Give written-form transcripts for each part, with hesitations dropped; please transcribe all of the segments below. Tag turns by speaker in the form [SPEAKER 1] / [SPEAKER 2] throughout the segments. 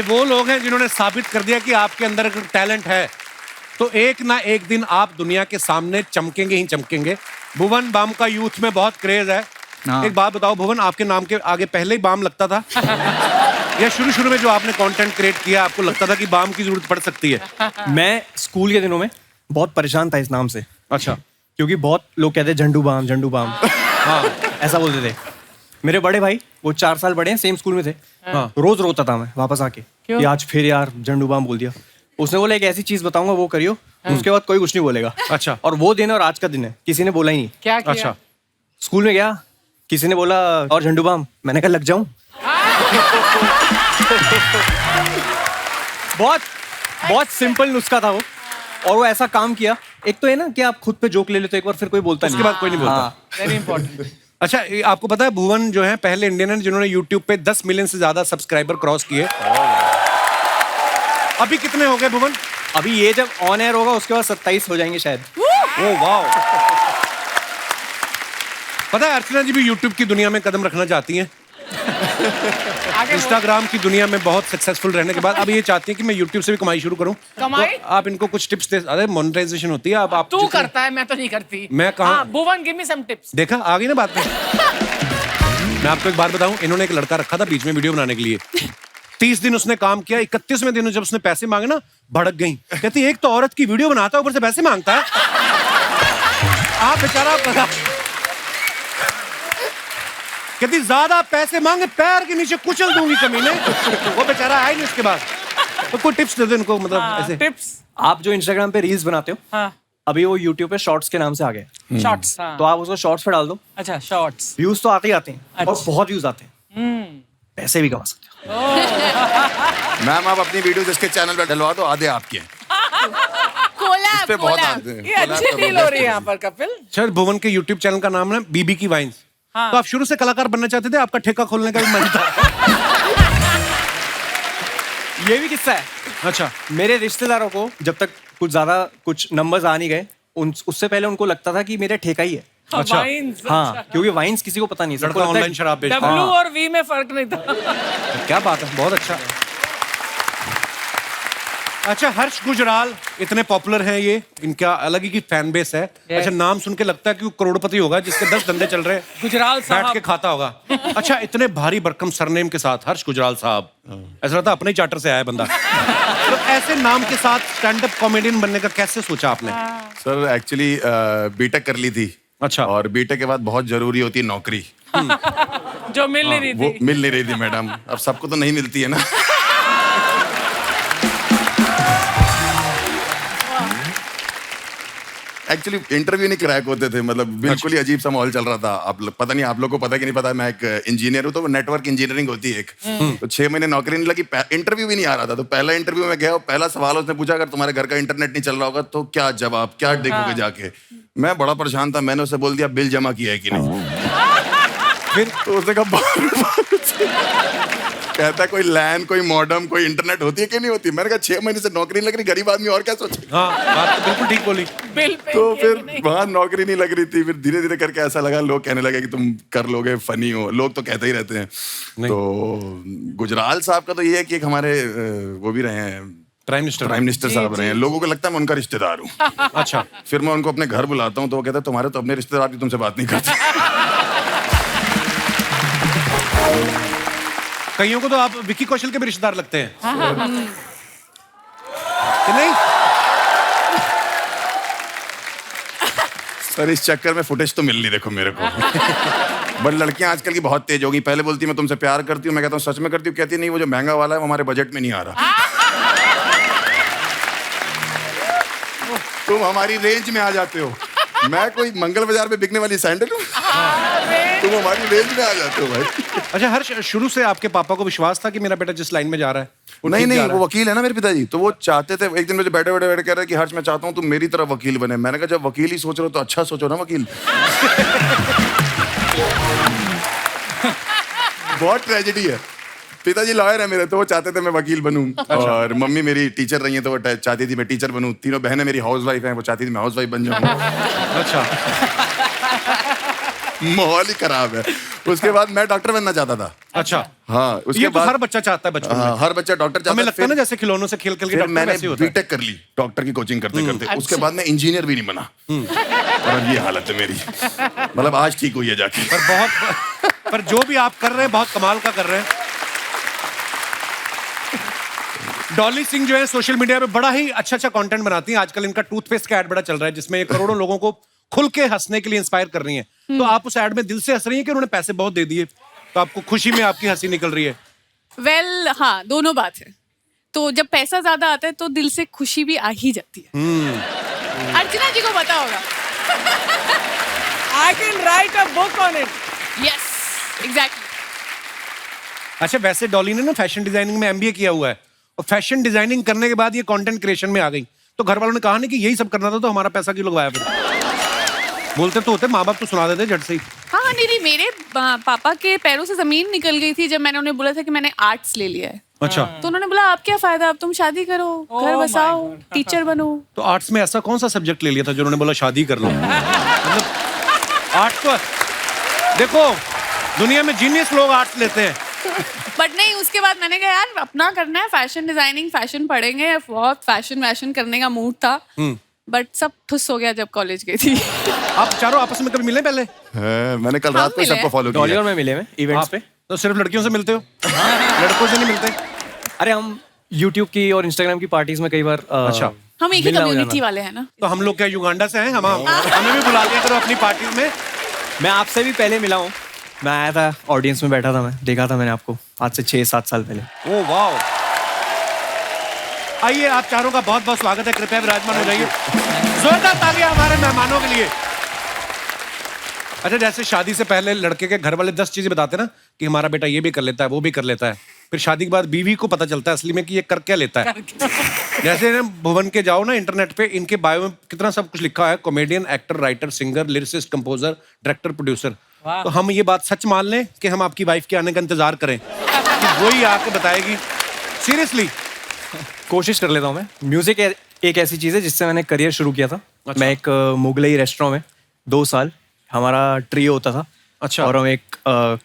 [SPEAKER 1] वो लोग हैं जिन्होंने साबित कर दिया कि आपके अंदर अगर टैलेंट है तो एक ना एक दिन आप दुनिया के सामने चमकेंगे ही चमकेंगे। भुवन बाम का यूथ में बहुत क्रेज है। एक बात बताओ भुवन, आपके नाम के आगे पहले ही बाम लगता था या शुरू में जो आपने कंटेंट क्रिएट किया आपको लगता था कि बाम की जरूरत पड़ सकती है?
[SPEAKER 2] मैं स्कूल के दिनों में बहुत परेशान था इस नाम से।
[SPEAKER 1] अच्छा।
[SPEAKER 2] क्योंकि बहुत लोग कहते झंडू बाम हाँ ऐसा बोलते थे। मेरे बड़े भाई वो 4 साल बड़े हैं, सेम स्कूल में थे। हाँ। रोज रोता था मैं वापस आके कि आज फिर यार झंडू बाम बोल दिया। उसने बोला एक ऐसी चीज बताऊंगा वो करियो, उसके बाद कोई कुछ नहीं बोलेगा।
[SPEAKER 1] अच्छा।
[SPEAKER 2] और वो दिन और आज का दिन है, किसी ने बोला ही नहीं।
[SPEAKER 3] क्या किया?
[SPEAKER 1] अच्छा।
[SPEAKER 2] स्कूल में गया, किसी ने बोला और झंडू बाम, मैंने कहा लग जाऊं। बहुत सिंपल नुस्खा था वो, और वो ऐसा काम किया। एक तो है ना कि आप खुद पे जोक ले लेते हो एक बार, फिर कोई बोलता नहीं,
[SPEAKER 1] उसके बाद कोई नहीं बोलता।
[SPEAKER 3] Very important.
[SPEAKER 1] अच्छा, आपको पता है भुवन जो है पहले इंडियन है जिन्होंने YouTube पे 10 मिलियन से ज्यादा सब्सक्राइबर क्रॉस किए। अभी कितने हो गए भुवन?
[SPEAKER 2] अभी ये जब ऑन एयर होगा उसके बाद 27 हो जाएंगे शायद।
[SPEAKER 1] Oh wow. पता है अर्चना जी भी YouTube की दुनिया में कदम रखना चाहती हैं। इंस्टाग्राम की दुनिया में बहुत सक्सेसफुल रहने के बाद अब ये चाहती है कि मैं YouTube से भी कमाई शुरू करूं।
[SPEAKER 3] कमाई?
[SPEAKER 1] तो आप इनको कुछ टिप्स दे। अरे मोनेटाइजेशन होती है। अब आप
[SPEAKER 3] तू करता है, मैं तो नहीं करती।
[SPEAKER 1] मैं कहाँ?
[SPEAKER 3] भुवन गिव मी सम टिप्स।
[SPEAKER 1] देखा आ गई ना बात में। मैं आपको एक बात बताऊं, इन्होंने एक लड़का रखा था बीच में वीडियो बनाने के लिए। 30 दिन उसने काम किया, 31वें दिन जब उसने पैसे मांगे ना भड़क गई। कहती एक तो औरत की वीडियो बनाता है ऊपर से पैसे मांगता है। आप बेचारा कहती ज्यादा पैसे मांगे पैर के नीचे कुचल दूंगी कमीने। वो बेचारा आया नहीं उसके बाद। तो कोई टिप्स दे दो इनको, मतलब ऐसे
[SPEAKER 3] टिप्स।
[SPEAKER 2] आप जो इंस्टाग्राम पे रील्स बनाते हो,
[SPEAKER 3] हाँ।
[SPEAKER 2] अभी वो यूट्यूब पे शॉर्ट्स के नाम से आ गए।
[SPEAKER 3] शॉर्ट्स।
[SPEAKER 2] तो आप उसको शॉर्ट्स पे डाल दो।
[SPEAKER 3] अच्छा, शॉर्ट्स।
[SPEAKER 2] व्यूज तो आते ही आते हैं और
[SPEAKER 3] अच्छा।
[SPEAKER 2] बहुत व्यूज आते हैं, पैसे भी कमा सकते हो।
[SPEAKER 4] मैम आप अपनी वीडियो जिसके चैनल पे डलवा दो, आधे आपके हैं।
[SPEAKER 5] कोलैब,
[SPEAKER 4] इस पे बहुत
[SPEAKER 5] कोलैब।
[SPEAKER 4] आते हैं।
[SPEAKER 3] ये अच्छी डील हो रही है यहाँ पर कपिल।
[SPEAKER 1] शायद भुवन के YouTube चैनल का नाम है बीबी की वाइन्स।
[SPEAKER 3] हाँ।
[SPEAKER 1] तो आप शुरू से कलाकार बनना चाहते थे, आपका ठेका खोलने का भी मन था?
[SPEAKER 2] ये भी किस्सा है।
[SPEAKER 1] अच्छा।
[SPEAKER 2] मेरे रिश्तेदारों को जब तक कुछ नंबर्स आ नहीं गए, उससे पहले उनको लगता था कि मेरा ठेका ही है।
[SPEAKER 1] अच्छा।
[SPEAKER 3] वाइन्स।
[SPEAKER 2] हाँ, क्योंकि वाइन्स किसी को पता नहीं। सबको
[SPEAKER 1] लड़का
[SPEAKER 2] लगता है
[SPEAKER 1] ऑनलाइन शराब बेचता है।
[SPEAKER 3] W और V में फर्क नहीं था।
[SPEAKER 1] क्या बात है, बहुत अच्छा। अच्छा, हर्ष गुजराल इतने पॉपुलर हैं, ये इनका अलग ही की फैन बेस है। अच्छा, नाम सुन के लगता है कि वो करोड़पति होगा जिसके 10 धंधे चल रहे हैं।
[SPEAKER 3] गुजराल
[SPEAKER 1] बैठ
[SPEAKER 3] साहब
[SPEAKER 1] के खाता होगा। अच्छा, इतने भारी भरकम सरनेम के साथ हर्ष गुजराल साहब, ऐसा लगता है अपने ही चार्टर से आया बंदा। तो ऐसे नाम के साथ स्टैंड अप कॉमेडियन बनने का कैसे सोचा आपने?
[SPEAKER 4] सर एक्चुअली बीटेक कर ली थी।
[SPEAKER 1] अच्छा।
[SPEAKER 4] और बीटेक के बाद बहुत जरूरी होती है नौकरी।
[SPEAKER 3] जो मिल नहीं रही
[SPEAKER 4] वो
[SPEAKER 3] थी।
[SPEAKER 4] मिल नहीं रही थी मैडम। अब सबको तो नहीं मिलती है ना। एक्चुअली इंटरव्यू नहीं क्रैक होते थे, मतलब बिल्कुल ही अजीब सा माहौल चल रहा था। पता नहीं आप लोग को पता है कि नहीं पता, मैं एक इंजीनियर हूँ, तो नेटवर्क इंजीनियरिंग होती है एक। तो 6 महीने नौकरी नहीं लगी, इंटरव्यू भी नहीं आ रहा था। तो पहला इंटरव्यू में गया, पहला सवाल उसने पूछा अगर तुम्हारे घर का इंटरनेट नहीं चल रहा होगा तो क्या जवाब, क्या देखोगे जाके? मैं बड़ा परेशान था, मैंने उसे बोल दिया बिल जमा किया है कि नहीं। फिर तो उसने कहा कहता कोई लैन, कोई मॉडम, कोई इंटरनेट होती है कि नहीं होती? मैंने कहा 6 महीने से नौकरी नहीं लग रही, गरीब आदमी और क्या सोचे।
[SPEAKER 1] हाँ, बात तो बिल्कुल ठीक बोली।
[SPEAKER 3] बिल पे
[SPEAKER 4] तो फिर वहां नौकरी नहीं लग रही थी। फिर धीरे धीरे करके ऐसा लगा, लोग कहने लगे कि तुम कर लोगे, फनी हो। लोग तो कहते ही रहते हैं। तो गुजराल साहब का तो ये है कि एक हमारे वो भी रहे हैं,
[SPEAKER 1] प्राइम मिनिस्टर
[SPEAKER 4] साहब रहे हैं। लोगों को लगता है मैं उनका रिश्तेदार हूँ।
[SPEAKER 1] अच्छा।
[SPEAKER 4] फिर मैं उनको अपने घर बुलाता हूँ तो वो कहता है तुम्हारे तो अपने रिश्तेदार भी तुमसे बात नहीं करते।
[SPEAKER 1] कईयों को तो आप विक्की कौशल के भी रिश्तेदार लगते हैं। कि नहीं?
[SPEAKER 4] सर इस चक्कर में फुटेज तो मिल नहीं, देखो मेरे को। बट लड़कियां आजकल की बहुत तेज हो गई। पहले बोलती मैं तुमसे प्यार करती हूँ, मैं कहता हूँ सच में करती हूँ, कहती नहीं वो जो महंगा वाला है वो हमारे बजट में नहीं आ रहा। तुम हमारी रेंज में आ जाते हो। मैं कोई मंगल बाजार में बिकने वाली सैंडल हूँ, तुम हमारी रेंज में आ जाते हो भाई।
[SPEAKER 1] अच्छा हर्ष, शुरू से आपके पापा को विश्वास था कि मेरा बेटा जिस लाइन में जा रहा है वो ठीक जा
[SPEAKER 4] नहीं,
[SPEAKER 1] रहा
[SPEAKER 4] वो
[SPEAKER 1] है?
[SPEAKER 4] वकील है ना मेरे पिताजी, तो वो चाहते थे। एक दिन मुझे बैठे कह रहे कि हर्ष मैं चाहता हूँ तुम मेरी तरह वकील बने। मैंने कहा जब वकील ही सोच रहे हो तो अच्छा सोचो ना वकील। बहुत ट्रेजेडी है। पिताजी लॉयर है मेरे, तो वो चाहते थे मैं वकील बनूं। और मम्मी मेरी टीचर रही है, तो वो चाहती थी मैं टीचर बनूं। तीनों बहनें मेरी हाउसवाइफ हैं, वो चाहती थी मैं हाउसवाइफ बन जाऊं।
[SPEAKER 1] अच्छा।
[SPEAKER 4] माहौल ही खराब है। उसके बाद मैं डॉक्टर बनना चाहता था।
[SPEAKER 1] अच्छा,
[SPEAKER 4] हाँ, उसके
[SPEAKER 1] ये तो
[SPEAKER 4] बाद
[SPEAKER 1] हर बच्चा चाहता है बचपन में।
[SPEAKER 4] हाँ, हर बच्चा डॉक्टर चाहता
[SPEAKER 1] हमें
[SPEAKER 4] है।
[SPEAKER 1] लगता है ना जैसे खिलौनों से खेल खेल के
[SPEAKER 4] फिर
[SPEAKER 1] डॉक्टर
[SPEAKER 4] मैंने
[SPEAKER 1] वैसे ही होता है।
[SPEAKER 4] बीटेक कर ली डॉक्टर की कोचिंग करते करते। उसके बाद मैं इंजीनियर भी नहीं बना और अब ये हालत है मेरी। मतलब आज ठीक हुई है जाके।
[SPEAKER 1] पर जो भी आप कर रहे हैं बहुत कमाल का कर रहे हैं। डॉली सिंह जो है सोशल मीडिया पे बड़ा ही अच्छा कंटेंट बनाती हैं। आजकल इनका टूथपेस्ट का ऐड बड़ा चल रहा है जिसमें ये करोड़ों लोगों को खुल के हंसने के लिए इंस्पायर कर रही हैं। तो आप उस ऐड में दिल से हंस रही हैं कि उन्होंने पैसे बहुत दे दिए तो आपको खुशी में आपकी हंसी निकल रही है?
[SPEAKER 5] वेल हाँ, दोनों बात है। तो जब पैसा ज्यादा आता है तो दिल से खुशी भी आ ही जाती है। अर्चना जी को पता होगा।
[SPEAKER 3] I can write a book on it.
[SPEAKER 5] Yes, exactly.
[SPEAKER 1] अच्छा, वैसे डॉली ने ना फैशन डिजाइनिंग में एमबीए किया हुआ है और फैशन डिजाइनिंग करने के बाद ये कंटेंट क्रिएशन में आ गई। तो घर वालों ने कहा नहीं कि यही सब करना था तो हमारा पैसा क्यों लगवाया फिर? बोलते तो होते, माँ बाप तो सुना देते झट से ही।
[SPEAKER 5] हाँ, नहीं, मेरे पापा के पैरों से जमीन निकल गई थी जब मैंने उन्हें बोला था कि मैंने आर्ट्स ले लिया है।
[SPEAKER 1] अच्छा,
[SPEAKER 5] तो उन्होंने बोला आप क्या फायदा, अब तुम शादी करो, घर बसाओ, टीचर बनो।
[SPEAKER 1] तो आर्ट्स में ऐसा कौन सा सब्जेक्ट ले लिया था जो उन्होंने बोला शादी कर लो? मतलब आर्ट्स तो देखो दुनिया में जीनियस लोग आर्ट्स लेते हैं।
[SPEAKER 5] बट नहीं, उसके बाद मैंने कहा यार अपना करना है, फैशन डिजाइनिंग, फैशन पढ़ेंगे। बहुत फैशन करने का मूड था, बट सब ठुस हो गया जब कॉलेज गई थी।
[SPEAKER 1] आप चारों आपस में कभी मिले पहले?
[SPEAKER 4] मैंने कल रात को
[SPEAKER 5] मिले
[SPEAKER 4] सबको फॉलो
[SPEAKER 2] डॉली
[SPEAKER 4] किया।
[SPEAKER 2] और मैं मिले में इवेंट्स पे।
[SPEAKER 1] तो सिर्फ लड़कियों से मिलते हो? लड़कों से नहीं मिलते?
[SPEAKER 2] अरे हम YouTube की और Instagram की पार्टीज में कई बार
[SPEAKER 1] अच्छा,
[SPEAKER 5] हम एक ही
[SPEAKER 2] मिलना हो
[SPEAKER 5] कम्युनिटी
[SPEAKER 2] जाना।
[SPEAKER 5] वाले हैं ना।
[SPEAKER 1] तो हम लोग क्या युगांडा से हैं? हमें भी बुला लिया करो अपनी पार्टी में।
[SPEAKER 2] मैं आपसे भी पहले मिला हूँ। मैं आया था, ऑडियंस में बैठा था, मैं देखा था मैंने आपको आज से 6-7 साल पहले।
[SPEAKER 1] Oh wow! आइए, आप चारों का बहुत बहुत स्वागत है। कृपया विराजमान हो जाइए। जोरदार तालियां हमारे मेहमानों के लिए। अच्छा, जैसे शादी से पहले लड़के के घर वाले 10 चीजें बताते ना कि हमारा बेटा ये भी कर लेता है, वो भी कर लेता है। फिर शादी के बाद बीवी को पता चलता है असली में कि ये कर क्या लेता है। जैसे ना भुवन के जाओ ना इंटरनेट पे, इनके बायो में कितना सब कुछ लिखा है। Comedian, actor, writer, singer, lyricist, composer, director, producer. तो हम ये बात सच मान लें कि हम आपकी वाइफ के आने का इंतजार करें कि वही आके बताएगी? सीरियसली
[SPEAKER 2] कोशिश कर लेता हूँ मैं। म्यूजिक एक ऐसी चीज़ है जिससे मैंने करियर शुरू किया था।
[SPEAKER 1] अच्छा।
[SPEAKER 2] मैं एक मुगलई रेस्टोरेंट में 2 साल हमारा ट्रियो होता था।
[SPEAKER 1] अच्छा।
[SPEAKER 2] और हम एक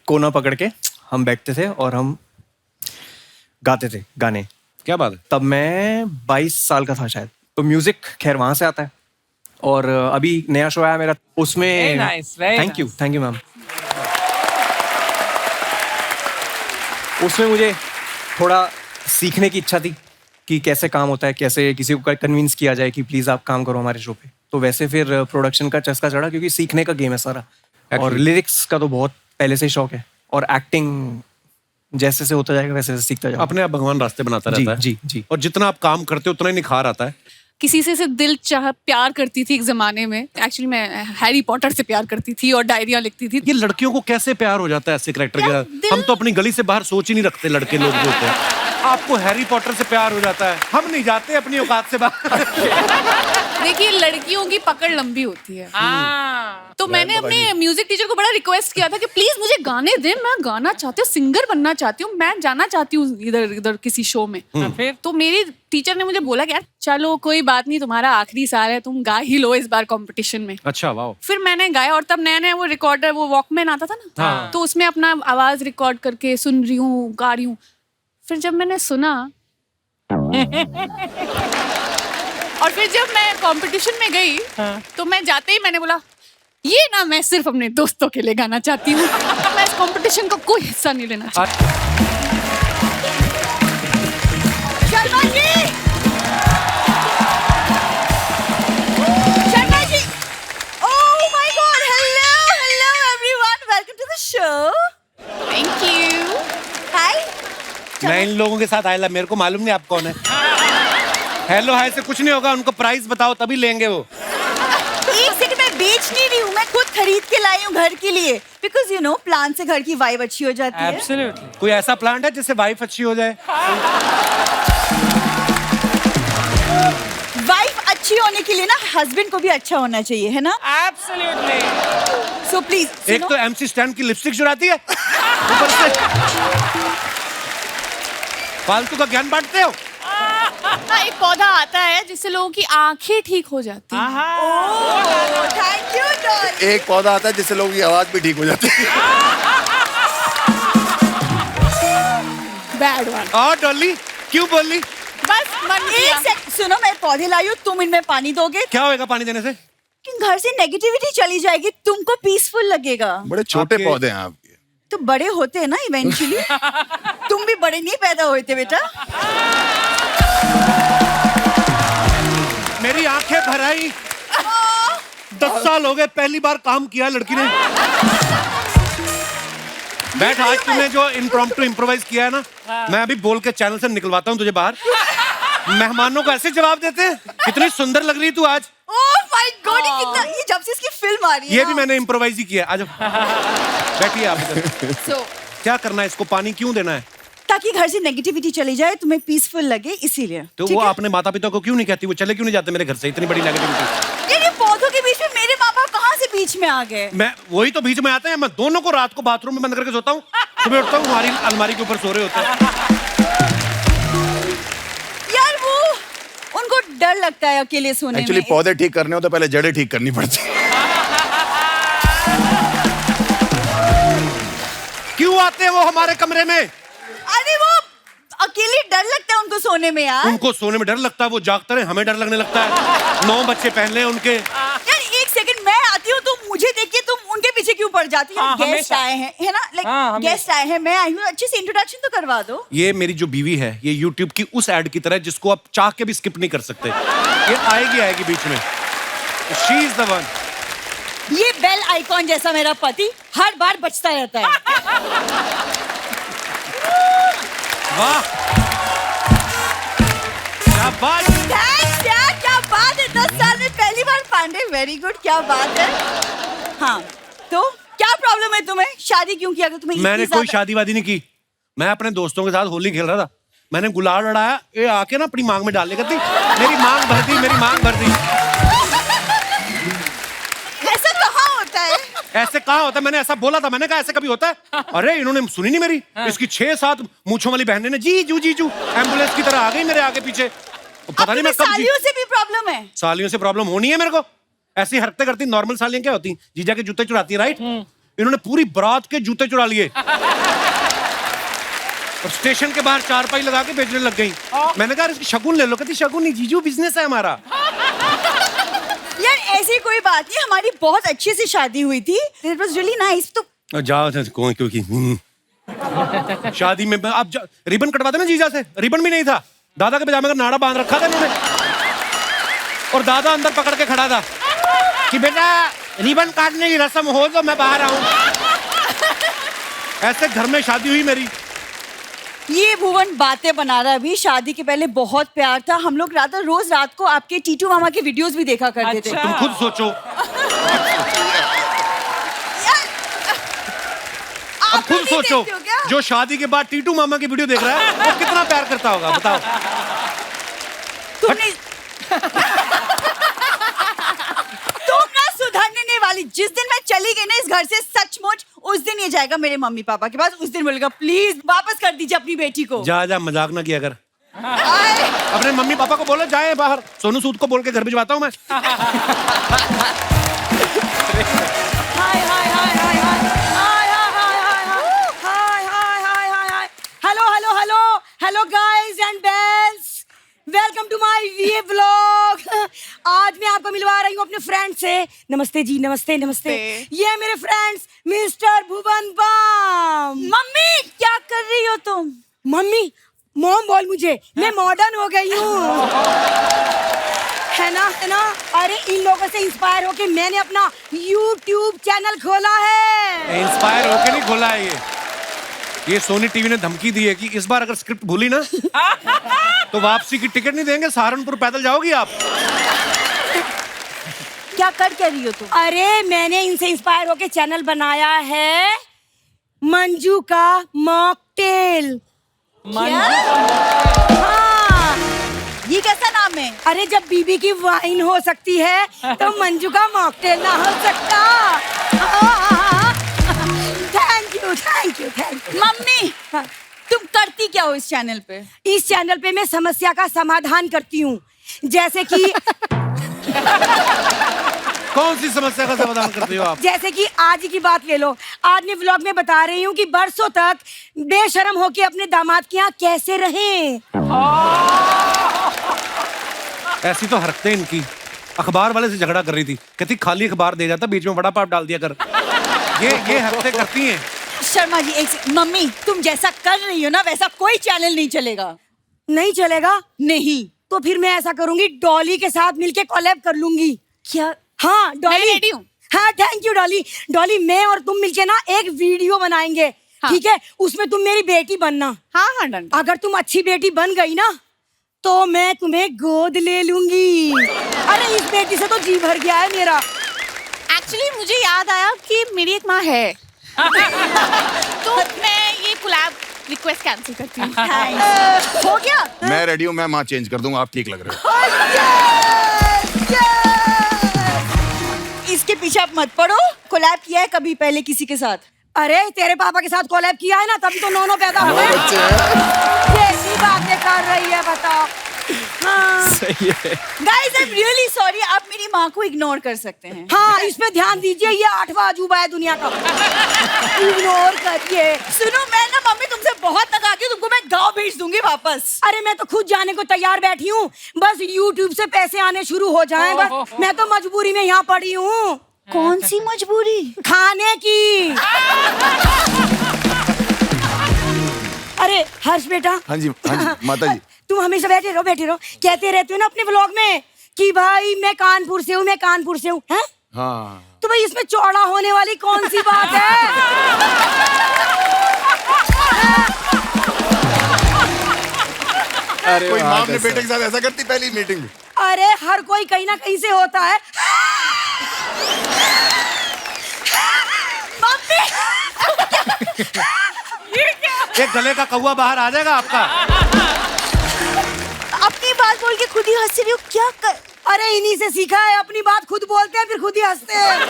[SPEAKER 2] कोना पकड़ के हम बैठते थे और हम गाते थे गाने।
[SPEAKER 1] क्या बात है।
[SPEAKER 2] तब मैं 22 साल का था शायद। तो म्यूजिक खैर वहां से आता है। और अभी नया शो आया मेरा, उसमें
[SPEAKER 3] Very nice, very
[SPEAKER 2] thank you ma'am. उसमें मुझे थोड़ा सीखने की इच्छा थी कि कैसे काम होता है, कैसे किसी को कन्विंस किया जाए कि प्लीज आप काम करो हमारे शो पे। तो वैसे फिर प्रोडक्शन का चस्का चढ़ा क्योंकि सीखने का गेम है सारा। और लिरिक्स का तो बहुत पहले से ही शौक है। और एक्टिंग जैसे से होता जाएगा वैसे वैसे सीखता जाएगा।
[SPEAKER 1] अपने आप भगवान रास्ते बनाता
[SPEAKER 2] जी,
[SPEAKER 1] रहता है।
[SPEAKER 2] जी, जी।
[SPEAKER 1] और जितना आप काम करते हो उतना ही निखार आता है।
[SPEAKER 5] किसी से दिल चाह प्यार करती थी एक जमाने में। एक्चुअली मैं हैरी पॉटर से प्यार करती थी और डायरिया लिखती थी।
[SPEAKER 1] ये लड़कियों को कैसे प्यार हो जाता है ऐसे करेक्टर के साथ?
[SPEAKER 5] दिल-
[SPEAKER 1] हम तो अपनी गली से बाहर सोच ही नहीं रखते लड़के लोग जो होते हैं। आपको हैरी पॉटर से प्यार हो जाता है, हम नहीं जाते अपनी औकात से बाहर।
[SPEAKER 5] देखिए, लड़कियों की पकड़ लंबी होती है।
[SPEAKER 3] हाँ।
[SPEAKER 5] तो मैंने अपने म्यूजिक टीचर को बड़ा रिक्वेस्ट किया था कि प्लीज मुझे गाने दे, मैं गाना चाहती हूँ, सिंगर बनना चाहती हूँ, मैं जाना चाहती हूँ इधर इधर किसी शो में।
[SPEAKER 3] फिर
[SPEAKER 5] तो मेरी टीचर ने मुझे बोला कि यार चलो कोई बात नहीं, तुम्हारा आखिरी साल है, तुम गा ही लो इस बार कंपटीशन में।
[SPEAKER 1] अच्छा, वाह।
[SPEAKER 5] फिर मैंने गाया और तब नया नया वो रिकॉर्डर, वो वॉकमैन आता था ना।
[SPEAKER 1] हाँ।
[SPEAKER 5] तो उसमें अपना आवाज रिकॉर्ड करके सुन रही हूँ, गा रही हूँ। फिर जब मैंने सुना और फिर जब मैं कंपटीशन में गई तो मैं जाते ही मैंने बोला ये ना मैं सिर्फ अपने दोस्तों के लिए गाना चाहती हूँ, मैं इस कंपटीशन का कोई हिस्सा नहीं लेना चाहती। Sharma ji, Sharma ji, oh my God, hello everyone, welcome to the show. Thank you. Hi.
[SPEAKER 1] मैं इन लोगों के साथ आया, मेरे को मालूम नहीं आप कौन है। हेलो हाय से कुछ नहीं होगा, उनको प्राइस बताओ तभी लेंगे वो।
[SPEAKER 6] एक सेकंड, मैं बेच नहीं रही हूँ, मैं खुद खरीद के लाई हूँ घर के लिए। बिकॉज यू नो प्लांट से घर की वाइब अच्छी हो जाती है।
[SPEAKER 3] एब्सोल्युटली।
[SPEAKER 1] कोई ऐसा प्लांट है जिससे वाइफ अच्छी हो जाए?
[SPEAKER 6] वाइफ अच्छी होने के लिए ना हस्बैंड को भी अच्छा होना चाहिए, है ना?
[SPEAKER 3] एब्सोल्युटली।
[SPEAKER 6] सो प्लीज
[SPEAKER 1] एक तो MC स्टैन की लिपस्टिक चुराती है, ऊपर से फालतू का ज्ञान बांटते हो।
[SPEAKER 5] हाँ, एक पौधा आता है जिससे लोगों की आंखें ठीक हो जाती हैं।
[SPEAKER 6] Thank you Dolly.
[SPEAKER 4] एक पौधा आता है जिससे लोगों की आवाज भी ठीक हो जाती है।
[SPEAKER 5] Bad one.
[SPEAKER 1] और डॉली क्यों बोली?
[SPEAKER 5] बस मन किया।
[SPEAKER 6] एक सेकंड सुनो, मैं पौधे लाई हूँ, तुम इनमें पानी दोगे?
[SPEAKER 1] क्या होएगा पानी देने से?
[SPEAKER 6] कि घर से नेगेटिविटी चली जाएगी, तुमको पीसफुल लगेगा।
[SPEAKER 4] बड़े छोटे
[SPEAKER 1] आपके-
[SPEAKER 4] पौधे हैं आपके।
[SPEAKER 6] तो बड़े होते हैं ना इवेंचुअली। तुम भी बड़े नहीं पैदा हुए थे बेटा।
[SPEAKER 1] मेरी आंखें भर आई। 10 साल हो गए, पहली बार काम किया लड़की ने। बैठ, आज तूने जो इम्प्रॉम्प्टू इम्प्रोवाइज किया है ना, मैं अभी बोल के चैनल से निकलवाता हूँ तुझे बाहर। मेहमानों को ऐसे जवाब देते हैं। कितनी सुंदर लग रही है तू आज।
[SPEAKER 6] ओह माय गॉड, ये कितना, ये जब से इसकी फिल्म आ रही है
[SPEAKER 1] ये
[SPEAKER 6] ना।
[SPEAKER 1] भी मैंने इम्प्रोवाइज ही किया। आज बैठिए आप इधर।
[SPEAKER 5] So,
[SPEAKER 1] क्या करना है, इसको पानी क्यों देना है?
[SPEAKER 6] ताकि घर से नेगेटिविटी चली जाए, तुम्हें पीसफुल लगे, इसीलिए।
[SPEAKER 1] तो
[SPEAKER 6] ठीक
[SPEAKER 1] वो
[SPEAKER 6] है?
[SPEAKER 1] आपने माता पिता को क्यों नहीं कहती? वो चले क्यों नहीं जाते मेरे घर से? इतनी बड़ी नेगेटिविटी।
[SPEAKER 6] ये पौधों के बीच में मेरे माँ बाप कहाँ से बीच में आ गए?
[SPEAKER 1] मैं वही तो बीच में आते हैं। मैं दोनों को रात को बाथरूम में बंद करके सोता हूँ, सुबह उठता हूँ हमारी अलमारी के ऊपर सो रहे होते हैं।
[SPEAKER 6] यार वो उनको डर लगता है अकेले सोने
[SPEAKER 4] एक्चुअली
[SPEAKER 6] में।
[SPEAKER 4] पौधे ठीक करने हो तो पहले जड़ें ठीक करनी पड़ती है।
[SPEAKER 1] क्यों आते हैं वो हमारे कमरे में?
[SPEAKER 6] अरे वो अकेले डर लगता है उनको सोने में यार।
[SPEAKER 1] उनको सोने में डर लगता है, वो जागते रहे, हमें डर लगने लगता है। 9 बच्चे पहन ले उनके।
[SPEAKER 6] यार एक सेकंड, मैं आती हूँ तो मुझे देख के तुम उनके पीछे क्यों पड़ जाती हो?
[SPEAKER 3] हाँ,
[SPEAKER 6] गेस्ट
[SPEAKER 3] हमेशा।
[SPEAKER 6] आए हैं, है ना?
[SPEAKER 3] हाँ,
[SPEAKER 6] लाइक
[SPEAKER 3] हमेशा।
[SPEAKER 6] गेस्ट आए हैं, मैं आई हूँ, अच्छे से इंट्रोडक्शन तो करवा दो।
[SPEAKER 1] ये मेरी जो बीवी है, ये YouTube की उस एड की तरह है जिसको आप चाह के भी स्किप नहीं कर सकते। ये आएगी बीच में। She is the one.
[SPEAKER 6] ये बेल आइकॉन जैसा मेरा पति हर बार बचता रहता है।
[SPEAKER 1] वाह, क्या बात।
[SPEAKER 6] थैंक्स यार, क्या बात है, 10 साल में पहली बार पांडे, वेरी गुड, क्या बात है। हाँ, तो क्या प्रॉब्लम है तुम्हें? शादी क्यों किया? तुम्हें
[SPEAKER 1] मैंने
[SPEAKER 6] इतनी
[SPEAKER 1] कोई
[SPEAKER 6] ज्यादा-
[SPEAKER 1] शादी वादी नहीं की। मैं अपने दोस्तों के साथ होली खेल रहा था, मैंने गुलाल उड़ाया, ये आके ना अपनी मांग में डाल लेकर मेरी मांग भर दी, मेरी मांग भर दी।
[SPEAKER 6] ऐसा कहाँ होता है?
[SPEAKER 1] ऐसे कहाँ होता है? मैंने ऐसा बोला था, मैंने कहा ऐसे कभी होता है? अरे इन्होंने सुनी नहीं मेरी। इसकी 6-7 मूंछों वाली बहनें ने जीजू जीजू एम्बुलेंस की तरह आ गई मेरे आगे पीछे। पता नहीं मैं कब
[SPEAKER 6] सालियों से भी प्रॉब्लम है।
[SPEAKER 1] सालियों से प्रॉब्लम होनी है मेरे को। ऐसी हरकतें करती नॉर्मल सालियां क्या होती? जीजा के जूते चुराती है, राइट? इन्होंने पूरी बारात के जूते चुरा लिए और स्टेशन के बाहर चारपाई लगा के बेचने लग गई। मैंने कहा इसकी शगुन ले लो। कहती शगुन नहीं जीजू, बिजनेस है हमारा।
[SPEAKER 6] यार ऐसी कोई बात नहीं, हमारी बहुत अच्छी सी शादी हुई थी। It was really nice. तो
[SPEAKER 1] जाओ कौन क्योंकि शादी में आप रिबन कटवा देना जीजा से। रिबन भी नहीं था, दादा के पजामे का नाड़ा बांध रखा था इन्होंने और दादा अंदर पकड़ के खड़ा था कि बेटा रिबन काटने की रस्म हो तो मैं बाहर आऊं। ऐसे घर में शादी हुई मेरी।
[SPEAKER 6] ये भुवन बातें बना रहा है। अभी शादी के पहले बहुत प्यार था। हम लोग रोज रात को आपके टीटू मामा के वीडियोस भी देखा करते थे।
[SPEAKER 3] अच्छा।
[SPEAKER 1] तुम खुद सोचो, अब
[SPEAKER 6] आप
[SPEAKER 1] खुद
[SPEAKER 6] नहीं
[SPEAKER 1] सोचो,
[SPEAKER 6] देखते हो क्या?
[SPEAKER 1] जो शादी के बाद टीटू मामा की वीडियो देख रहा है वो कितना प्यार करता होगा, बताओ।
[SPEAKER 6] तुमने तुम ना सुधरने नहीं वाली। जिस दिन मैं चली गई ना इस घर से, सचमुच उस दिन ये जाएगा मेरे मम्मी पापा के पास। उस दिन बोलेगा प्लीज वापस कर दीजिए अपनी बेटी को।
[SPEAKER 1] जा जा, मजाक ना किया कर।
[SPEAKER 6] आए।
[SPEAKER 1] अपने मम्मी पापा को बोलो जाए बाहर। सोनू सूद को बोल के घर भिजवाता हूँ मैं।
[SPEAKER 6] Hi hi hi hi hi hi hi hi hi hi hi hi hi. Hello hello hello hello guys and bells, welcome to my VA vlog. आज मैं आपको मिलवा रही हूँ अपने फ्रेंड से। नमस्ते जी, नमस्ते नमस्ते। ये है मेरे फ्रेंड्स मिस्टर भुवन बाम। मम्मी क्या कर रही हो तुम? मम्मी मॉम बोल मुझे, मैं मॉडर्न हो गई हूँ। है ना, है ना? अरे इन लोगों से इंस्पायर होके मैंने अपना YouTube चैनल खोला है।
[SPEAKER 1] इंस्पायर होके नहीं खोला है ये सोनी टीवी ने धमकी दी है कि इस बार अगर स्क्रिप्ट भूली ना तो वापसी की टिकट नहीं देंगे, सहारनपुर पैदल जाओगी आप।
[SPEAKER 6] क्या कर रही हो तुम? अरे मैंने इनसे इंस्पायर होके चैनल बनाया है मंजू का मॉकटेल। हाँ, ये कैसा नाम है? अरे जब बीबी की वाइन हो सकती है तो मंजू का मॉकटेल ना हो सकता। Thank you thank you thank you. Mummy तुम करती क्या हो इस चैनल पे? इस चैनल पे मैं समस्या का समाधान करती हूँ। जैसे कि
[SPEAKER 1] कौन सी समस्या का समाधान करती हो आप?
[SPEAKER 6] जैसे कि आज ही की बात ले लो, आज मैं व्लॉग में बता रही हूँ कि बरसों तक बेशर्म होके अपने दामाद के यहाँ कैसे रहें।
[SPEAKER 1] ऐसी तो हरकतें इनकी। अखबार वाले से झगड़ा कर रही थी, कहती खाली अखबार दे जाता, बीच में बड़ा पाप डाल दिया कर। ये हरकतें करती हैं।
[SPEAKER 7] शर्मा जी मम्मी तुम जैसा कर रही हो ना वैसा कोई चैनल नहीं चलेगा।
[SPEAKER 6] नहीं चलेगा?
[SPEAKER 7] नहीं।
[SPEAKER 6] तो फिर मैं ऐसा करूंगी, डॉली के साथ मिलके कोलैब कर लूंगी।
[SPEAKER 7] क्या?
[SPEAKER 6] हाँ डॉली।
[SPEAKER 5] मैं रेडी हूँ।
[SPEAKER 6] हाँ थैंक यू डॉली। डॉली मैं और तुम मिलके ना एक वीडियो बनाएंगे।
[SPEAKER 5] हाँ।
[SPEAKER 6] ठीक है, उसमें तुम मेरी बेटी बनना।
[SPEAKER 5] हाँ हाँ डन।
[SPEAKER 6] अगर तुम अच्छी बेटी बन गई ना तो मैं तुम्हें गोद ले लूंगी। अरे इस बेटी से तो जी भर गया है मेरा।
[SPEAKER 5] एक्चुअली मुझे याद आया कि मेरी एक माँ है। तो मैं ये कोलैब रिक्वेस्ट कैंसिल करती हूँ।
[SPEAKER 6] हो गया?
[SPEAKER 4] मैं रेडी हूँ, मैं माँ चेंज कर दूंगा, आप ठीक लग रहे हो।
[SPEAKER 7] इसके पीछे आप मत पड़ो। कोलैब किया है कभी पहले किसी के साथ?
[SPEAKER 6] अरे तेरे पापा के साथ कोलैब किया है ना, तभी तो नौ पैदा हुए।
[SPEAKER 4] बच्चे हैं।
[SPEAKER 6] कैसी बातें कर रही है बताओ। हाँ
[SPEAKER 2] सही है।
[SPEAKER 7] Guys I am really sorry, आप मेरी माँ को इग्नोर कर सकते हैं।
[SPEAKER 6] हाँ, इस पे ध्यान दीजिए, ये 8वां अजूबा है दुनिया का। इग्नोर करिए।
[SPEAKER 7] सुनो मैं ना मम्मी तुमसे बहुत तंग तुमको मैं गाँव भेज दूंगी वापस।
[SPEAKER 6] अरे मैं तो खुद जाने को तैयार बैठी हूँ, बस YouTube से पैसे आने शुरू हो जाएं बस। मैं तो मजबूरी में यहाँ पड़ी हूँ।
[SPEAKER 7] कौन सी मजबूरी?
[SPEAKER 6] खाने की। अरे हर्ष बेटा।
[SPEAKER 4] हाँ जी माता जी।
[SPEAKER 6] तुम हमेशा बैठे रहो। कहते रहते हो ना अपने व्लॉग में कि भाई मैं कानपुर से हूँ, मैं कानपुर से हूँ। हैं?
[SPEAKER 4] हाँ
[SPEAKER 6] तो भाई इसमें चौड़ा होने वाली कौन सी बात है?
[SPEAKER 2] अरे
[SPEAKER 4] कोई
[SPEAKER 2] वाह,
[SPEAKER 4] माँ अपने
[SPEAKER 2] कैसा?
[SPEAKER 4] बेटे के साथ ऐसा करती पहली मीटिंग में?
[SPEAKER 6] अरे हर कोई कहीं ना कहीं से होता है।
[SPEAKER 1] एक गले का कौवा बाहर आ जाएगा आपका।
[SPEAKER 7] अपनी बात बोल के खुद ही हंस रही हो क्या कर?
[SPEAKER 6] अरे इन्हीं से सीखा है, अपनी बात खुद बोलते हैं फिर खुद ही हंसते हैं।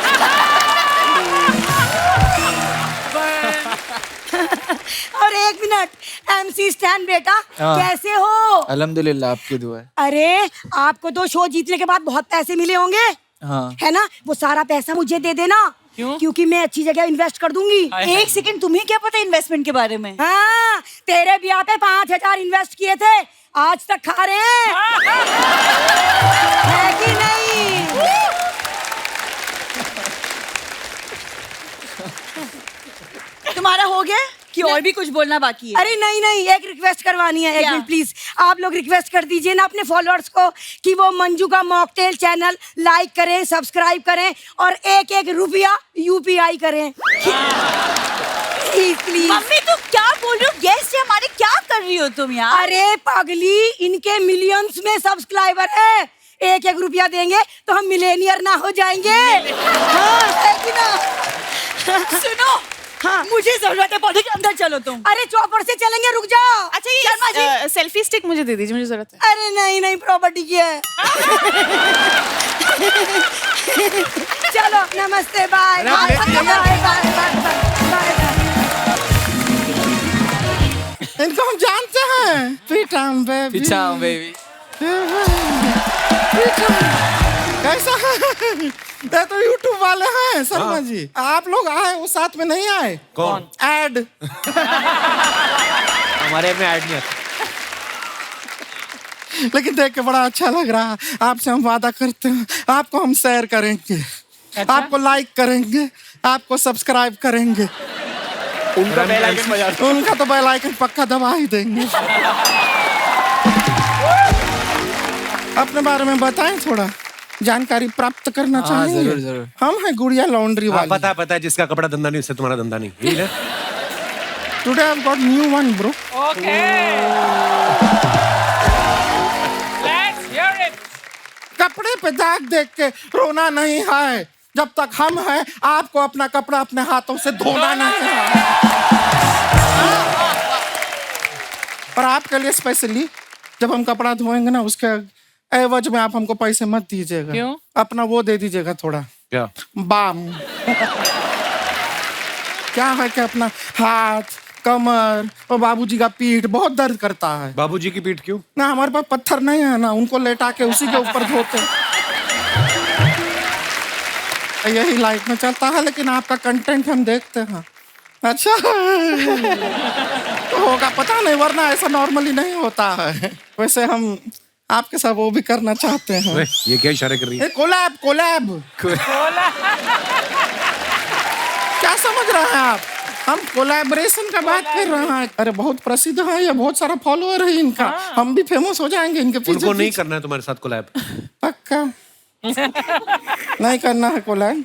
[SPEAKER 6] और एक मिनट, MC स्टैन बेटा कैसे हो?
[SPEAKER 8] अल्हम्दुलिल्लाह, आपकी दुआ है।
[SPEAKER 6] अरे आपको तो शो जीतने के बाद बहुत पैसे मिले होंगे,
[SPEAKER 8] हाँ।
[SPEAKER 6] है ना? वो सारा पैसा मुझे दे देना।
[SPEAKER 3] क्यों?
[SPEAKER 6] क्योंकि मैं अच्छी जगह इन्वेस्ट कर दूंगी।
[SPEAKER 7] एक सेकंड, तुम्हें क्या पता इन्वेस्टमेंट के बारे में?
[SPEAKER 6] हाँ, तेरे ब्याह पे 5,000 इन्वेस्ट किए थे, आज तक खा रहे हैं। है कि नहीं?
[SPEAKER 7] तुम्हारा हो गया कि और भी कुछ बोलना बाकी है?
[SPEAKER 6] अरे नहीं, एक रिक्वेस्ट करवानी है। एक
[SPEAKER 7] क्या?
[SPEAKER 6] मिनट प्लीज, आप लोग रिक्वेस्ट कर दीजिए ना अपने फॉलोअर्स को कि वो मंजू का मॉकटेल चैनल लाइक करें, सब्सक्राइब करें और एक रुपया UPI करें। प्लीज।
[SPEAKER 7] मम्मी तुम क्या बोल रही हो? गेस्ट है हमारे, क्या कर रही हो तुम यार?
[SPEAKER 6] अरे पगली, इनके मिलियंस में सब्सक्राइबर है, एक रुपया देंगे तो हम मिलेनियर ना हो जाएंगे। हाँ, है कि ना?
[SPEAKER 7] सुनो,
[SPEAKER 6] हाँ।
[SPEAKER 7] मुझे जरूरत है, पौधे के अंदर चलो तुम।
[SPEAKER 6] अरे चौपर से चलेंगे, रुक जाओ।
[SPEAKER 5] अच्छा
[SPEAKER 7] शर्मा
[SPEAKER 5] ये सेल्फी स्टिक मुझे दे दीजिए, मुझे जरूरत है।
[SPEAKER 6] अरे नहीं, प्रॉपर्टी की है। चलो नमस्ते, बाय।
[SPEAKER 1] अरे आप लेके जाइए।
[SPEAKER 9] इनको हम जानते हैं। पीटम बेबी।
[SPEAKER 8] पीछा बेबी।
[SPEAKER 9] कैसा है? ये तो YouTube वाले हैं शर्मा जी। आप लोग आए, वो साथ में नहीं आए?
[SPEAKER 1] कौन?
[SPEAKER 9] ऐड।
[SPEAKER 1] हमारे में ऐड नहीं आता।
[SPEAKER 9] लेकिन देख के बड़ा अच्छा लग रहा है। आपसे हम वादा करते हैं, आपको हम शेयर करेंगे, आपको लाइक करेंगे, आपको सब्सक्राइब करेंगे।
[SPEAKER 2] उनका बेल आइकन बजा दो।
[SPEAKER 9] उनका तो बेल आइकन पक्का दबा ही देंगे। अपने बारे में बताएं, थोड़ा जानकारी प्राप्त करना चाहेंगे।
[SPEAKER 8] जरूर, जरूर।
[SPEAKER 9] हम हैं गुड़िया लॉन्ड्री वाले।
[SPEAKER 1] पता है जिसका कपड़ा धंधा नहीं उससे तुम्हारा धंधा नहीं, ठीक है?
[SPEAKER 9] Today I got new one bro.
[SPEAKER 3] Okay. Let's hear it.
[SPEAKER 9] कपड़े पे दाग देख के रोना नहीं है, जब तक हम हैं आपको अपना कपड़ा अपने हाथों से धोना नहीं है। और आपके लिए स्पेशली जब हम कपड़ा धोएंगे ना, उसके एवज में आप हमको पैसे मत दीजिएगा।
[SPEAKER 3] क्यों?
[SPEAKER 9] अपना वो दे दीजिएगा थोड़ा,
[SPEAKER 1] क्या?
[SPEAKER 9] बाम। क्या है कि अपना हाथ, कमर और बाबूजी का पीठ बहुत दर्द करता है।
[SPEAKER 1] बाबूजी की पीठ क्यों?
[SPEAKER 9] ना हमारे पास पत्थर नहीं है ना, उनको लेटा के उसी के ऊपर धोते। यही लाइफ में चलता है, लेकिन आपका कंटेंट हम देखते हैं। अच्छा तो होगा पता नहीं, वरना ऐसा नॉर्मली नहीं होता है। वैसे हम आपके साथ वो भी करना चाहते हैं।
[SPEAKER 1] अरे, ये क्या इशारे कर रही है?
[SPEAKER 9] कोलैब कोलैब क्या समझ रहे हैं आप? हम कोलैबोरेशन का बात कर रहे हैं। अरे बहुत प्रसिद्ध है, ये बहुत सारा फॉलोअर है इनका। हम भी फेमस हो जाएंगे इनके पीछे।
[SPEAKER 1] उनको नहीं करना है तुम्हारे साथ कोलैब?
[SPEAKER 9] पक्का नहीं करना है कोलैब?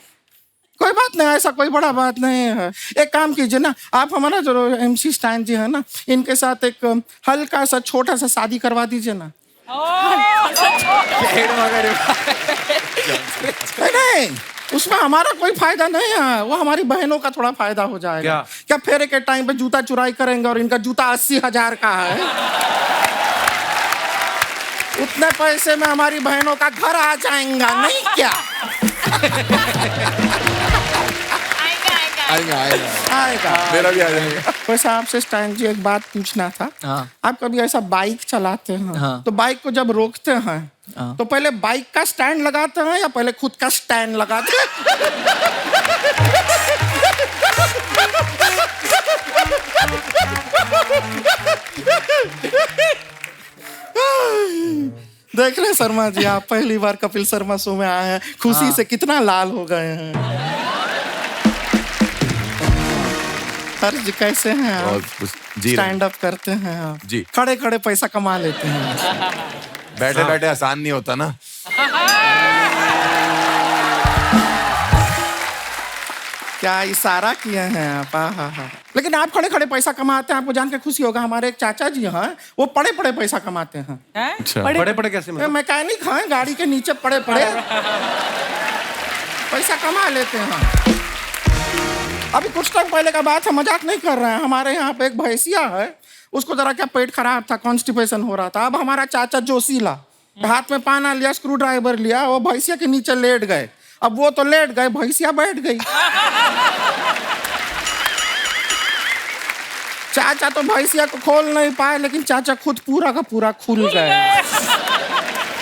[SPEAKER 9] कोई बात नहीं, ऐसा कोई बड़ा बात नहीं है। एक काम कीजिए ना, आप हमारा जो MC स्टैन जी है ना, इनके साथ एक हल्का सा छोटा सा शादी करवा दीजिए ना। नहीं, उसमें हमारा कोई फायदा नहीं है, वो हमारी बहनों का थोड़ा फायदा हो जाएगा। क्या फेरे के टाइम पे जूता चुराई करेंगे और इनका जूता 80,000 का है। उतने पैसे में हमारी बहनों का घर आ जाएगा, नहीं क्या? आएगा।
[SPEAKER 4] मेरा भी आ जाएगा।
[SPEAKER 9] वैसे आपसे स्टैन जी एक बात पूछना था। आप कभी ऐसा बाइक चलाते हैं तो बाइक को जब रोकते हैं तो पहले बाइक का स्टैंड लगाते हैं या पहले खुद का स्टैंड लगाते हैं? देख रहे शर्मा जी, आप पहली बार कपिल शर्मा शो में आए हैं, खुशी से कितना लाल हो गए हैं। सर जी कैसे हैं आप? स्टैंड अप करते हैं आप
[SPEAKER 4] जी।
[SPEAKER 9] खड़े खड़े पैसा कमा लेते हैं।
[SPEAKER 4] बैठे बैठे आसान नहीं होता ना।
[SPEAKER 9] क्या इशारा किए हैं आप? हाँ। लेकिन आप खड़े खड़े पैसा कमाते हैं, आपको जान के खुशी होगा। हमारे एक चाचा जी हैं, वो पड़े पड़े पैसा कमाते हैं।
[SPEAKER 1] पड़े पड़े कैसे?
[SPEAKER 9] मैकेनिक हैं, गाड़ी के नीचे पड़े पड़े पैसा कमा लेते हैं। अभी कुछ टाइम पहले का बात है, मजाक नहीं कर रहे हैं। हमारे यहाँ पे एक भैंसिया है, उसको जरा क्या पेट खराब था, कॉन्स्टिपेशन हो रहा था। अब हमारा चाचा जोशीला हाथ में पाना लिया, स्क्रू ड्राइवर लिया, वो भैंसिया के नीचे लेट गए। अब वो तो लेट गए, भैंसिया बैठ गई। चाचा तो भैंसिया को खोल नहीं पाए, लेकिन चाचा खुद पूरा का पूरा खुल गए।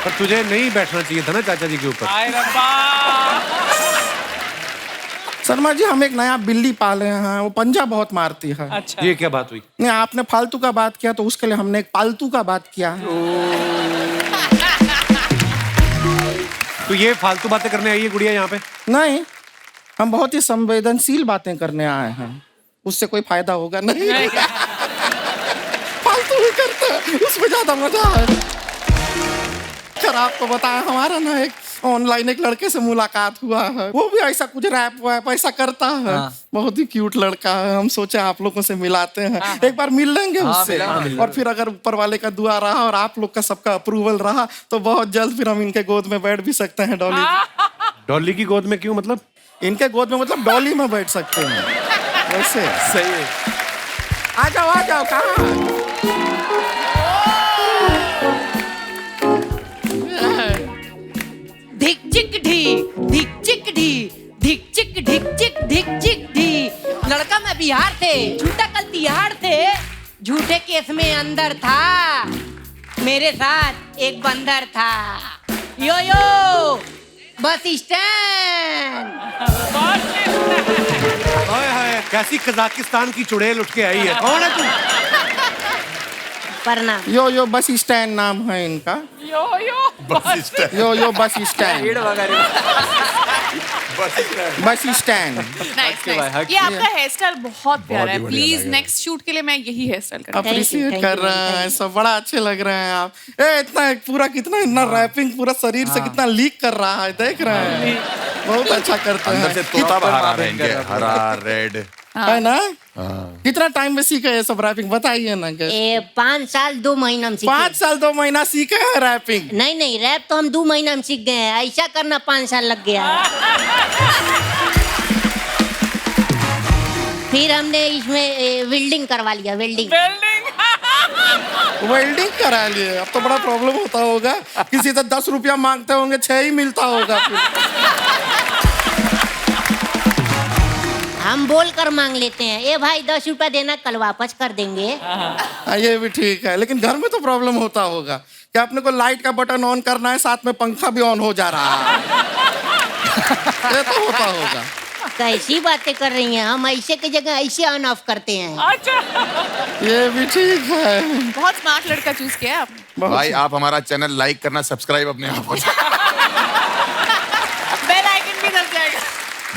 [SPEAKER 1] पर तुझे नहीं बैठना चाहिए था ना चाचा जी के ऊपर।
[SPEAKER 9] शर्मा जी, हम एक नया बिल्ली पाले हैं, वो पंजा बहुत मारती है।
[SPEAKER 1] ये क्या बात हुई?
[SPEAKER 9] नहीं, आपने फालतू का बात किया तो उसके लिए हमने एक पालतू का बात किया है।
[SPEAKER 1] तो ये फालतू बातें करने आई है गुड़िया यहाँ पे?
[SPEAKER 9] नहीं, हम बहुत ही संवेदनशील बातें करने आए हैं, उससे कोई फायदा होगा नहीं। फालतू ही करते हैं, उसमें ज्यादा मजा है। खैर, आपको बताया, हमारा ना एक ऑनलाइन एक लड़के से मुलाकात हुआ है, वो भी ऐसा कुछ रैप वैप ऐसा करता है। बहुत ही क्यूट लड़का है। हम सोचे आप लोगों से मिलाते हैं, एक बार मिल लेंगे उससे। और फिर अगर ऊपर वाले का दुआ रहा और आप लोग का सबका अप्रूवल रहा तो बहुत जल्द फिर हम इनके गोद में बैठ भी सकते हैं।
[SPEAKER 1] डॉली की गोद में? क्यों मतलब?
[SPEAKER 9] इनके गोद में मतलब डॉली में बैठ सकते हैं। वैसे
[SPEAKER 1] सही है।
[SPEAKER 9] आ जाओ कहाँ?
[SPEAKER 6] धिक चिक ढी, धिक चिक ढी, धिक चिक ढिक चिक धिक चिक ढी। लड़का मैं बिहार थे, झूठा कल तिहाड़ थे, झूठे केस में अंदर था, मेरे साथ एक बंदर था। यो यो बस स्टैंड।
[SPEAKER 1] हाय हाय, कैसी कजाकिस्तान की चुड़ैल उठ के आई है। कौन है तू?
[SPEAKER 6] प्रणाम।
[SPEAKER 9] यो बस स्टैंड नाम है इनका। यो bus stand. Bus stand.
[SPEAKER 5] Nice. ये आपका हेयर स्टाइल बहुत प्यारा है। प्लीज नेक्स्ट शूट के लिए मैं यही हेयर स्टाइल करूंगा।
[SPEAKER 9] अप्रिशिएट कर रहे हैं, सब बड़ा अच्छे लग रहे हैं आप। इतना पूरा कितना इतना रैपिंग पूरा शरीर से कितना लीक कर रहा है, देख रहे हैं। बहुत अच्छा करते हैं।
[SPEAKER 4] अंदर से तोता बाहर आ रहे हैं, हरा रेड
[SPEAKER 9] है ना? कितना टाइम में सीखे ये सब रैपिंग, बताइए ना।
[SPEAKER 6] 5 साल 2 महीना में सीखे।
[SPEAKER 9] 5 साल 2 महीना सीखे हैं रैपिंग?
[SPEAKER 6] नहीं, रैप तो हम 2 महीना में सीख गए हैं, ऐसा करना 5 साल लग गया। फिर हमने इसमें वेल्डिंग करवा लिया। वेल्डिंग
[SPEAKER 9] करा लिए। अब तो बड़ा प्रॉब्लम होता होगा, किसी से 10 रुपया मांगते होंगे, 6 ही मिलता होगा फिर।
[SPEAKER 6] हम बोल कर मांग लेते हैं, ए भाई 10 रुपया देना, कल वापस कर देंगे।
[SPEAKER 9] ये भी ठीक है, लेकिन घर में तो प्रॉब्लम होता होगा कि अपने को लाइट का बटन ऑन करना है, साथ में पंखा भी ऑन हो जा रहा है। ये तो होता होगा।
[SPEAKER 10] कैसी बातें कर रही हैं? हम ऐसे की जगह ऐसे ऑन ऑफ करते हैं।
[SPEAKER 3] अच्छा
[SPEAKER 9] ये भी ठीक है।
[SPEAKER 5] बहुत स्मार्ट लड़का चूज किया आपने।
[SPEAKER 4] भाई आप हमारा चैनल लाइक करना, सब्सक्राइब अपने आप
[SPEAKER 5] बेल आइकन भी दब जाएगा।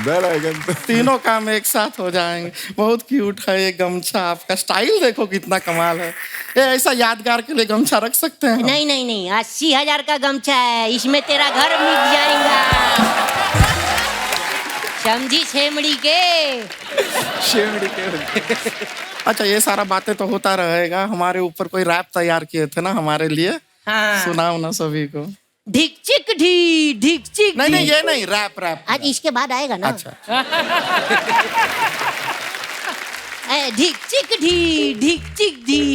[SPEAKER 4] Bell icon.
[SPEAKER 9] तीनों काम एक साथ हो जाएंगे। बहुत क्यूट है ये गमछा, आपका स्टाइल देखो कितना कमाल है। ये ऐसा यादगार के लिए गमछा रख सकते हैं हम?
[SPEAKER 10] नहीं नहीं नहीं, 80,000 का गमछा है, इसमें तेरा घर मिट जाएगा। समझी छेमड़ी के?
[SPEAKER 9] अच्छा, ये सारा बातें तो होता रहेगा। हमारे ऊपर कोई रैप तैयार किए थे ना हमारे लिए, सुनाओ ना सभी को।
[SPEAKER 10] ढिक चिक ढी, ढिक चिक
[SPEAKER 9] नहीं
[SPEAKER 10] ढी।
[SPEAKER 9] नहीं, ये नहीं, रैप रैप।
[SPEAKER 10] आज इसके बाद आएगा ना।
[SPEAKER 9] अच्छा
[SPEAKER 10] ढिक चिक ढी, ढिक चिक ढी,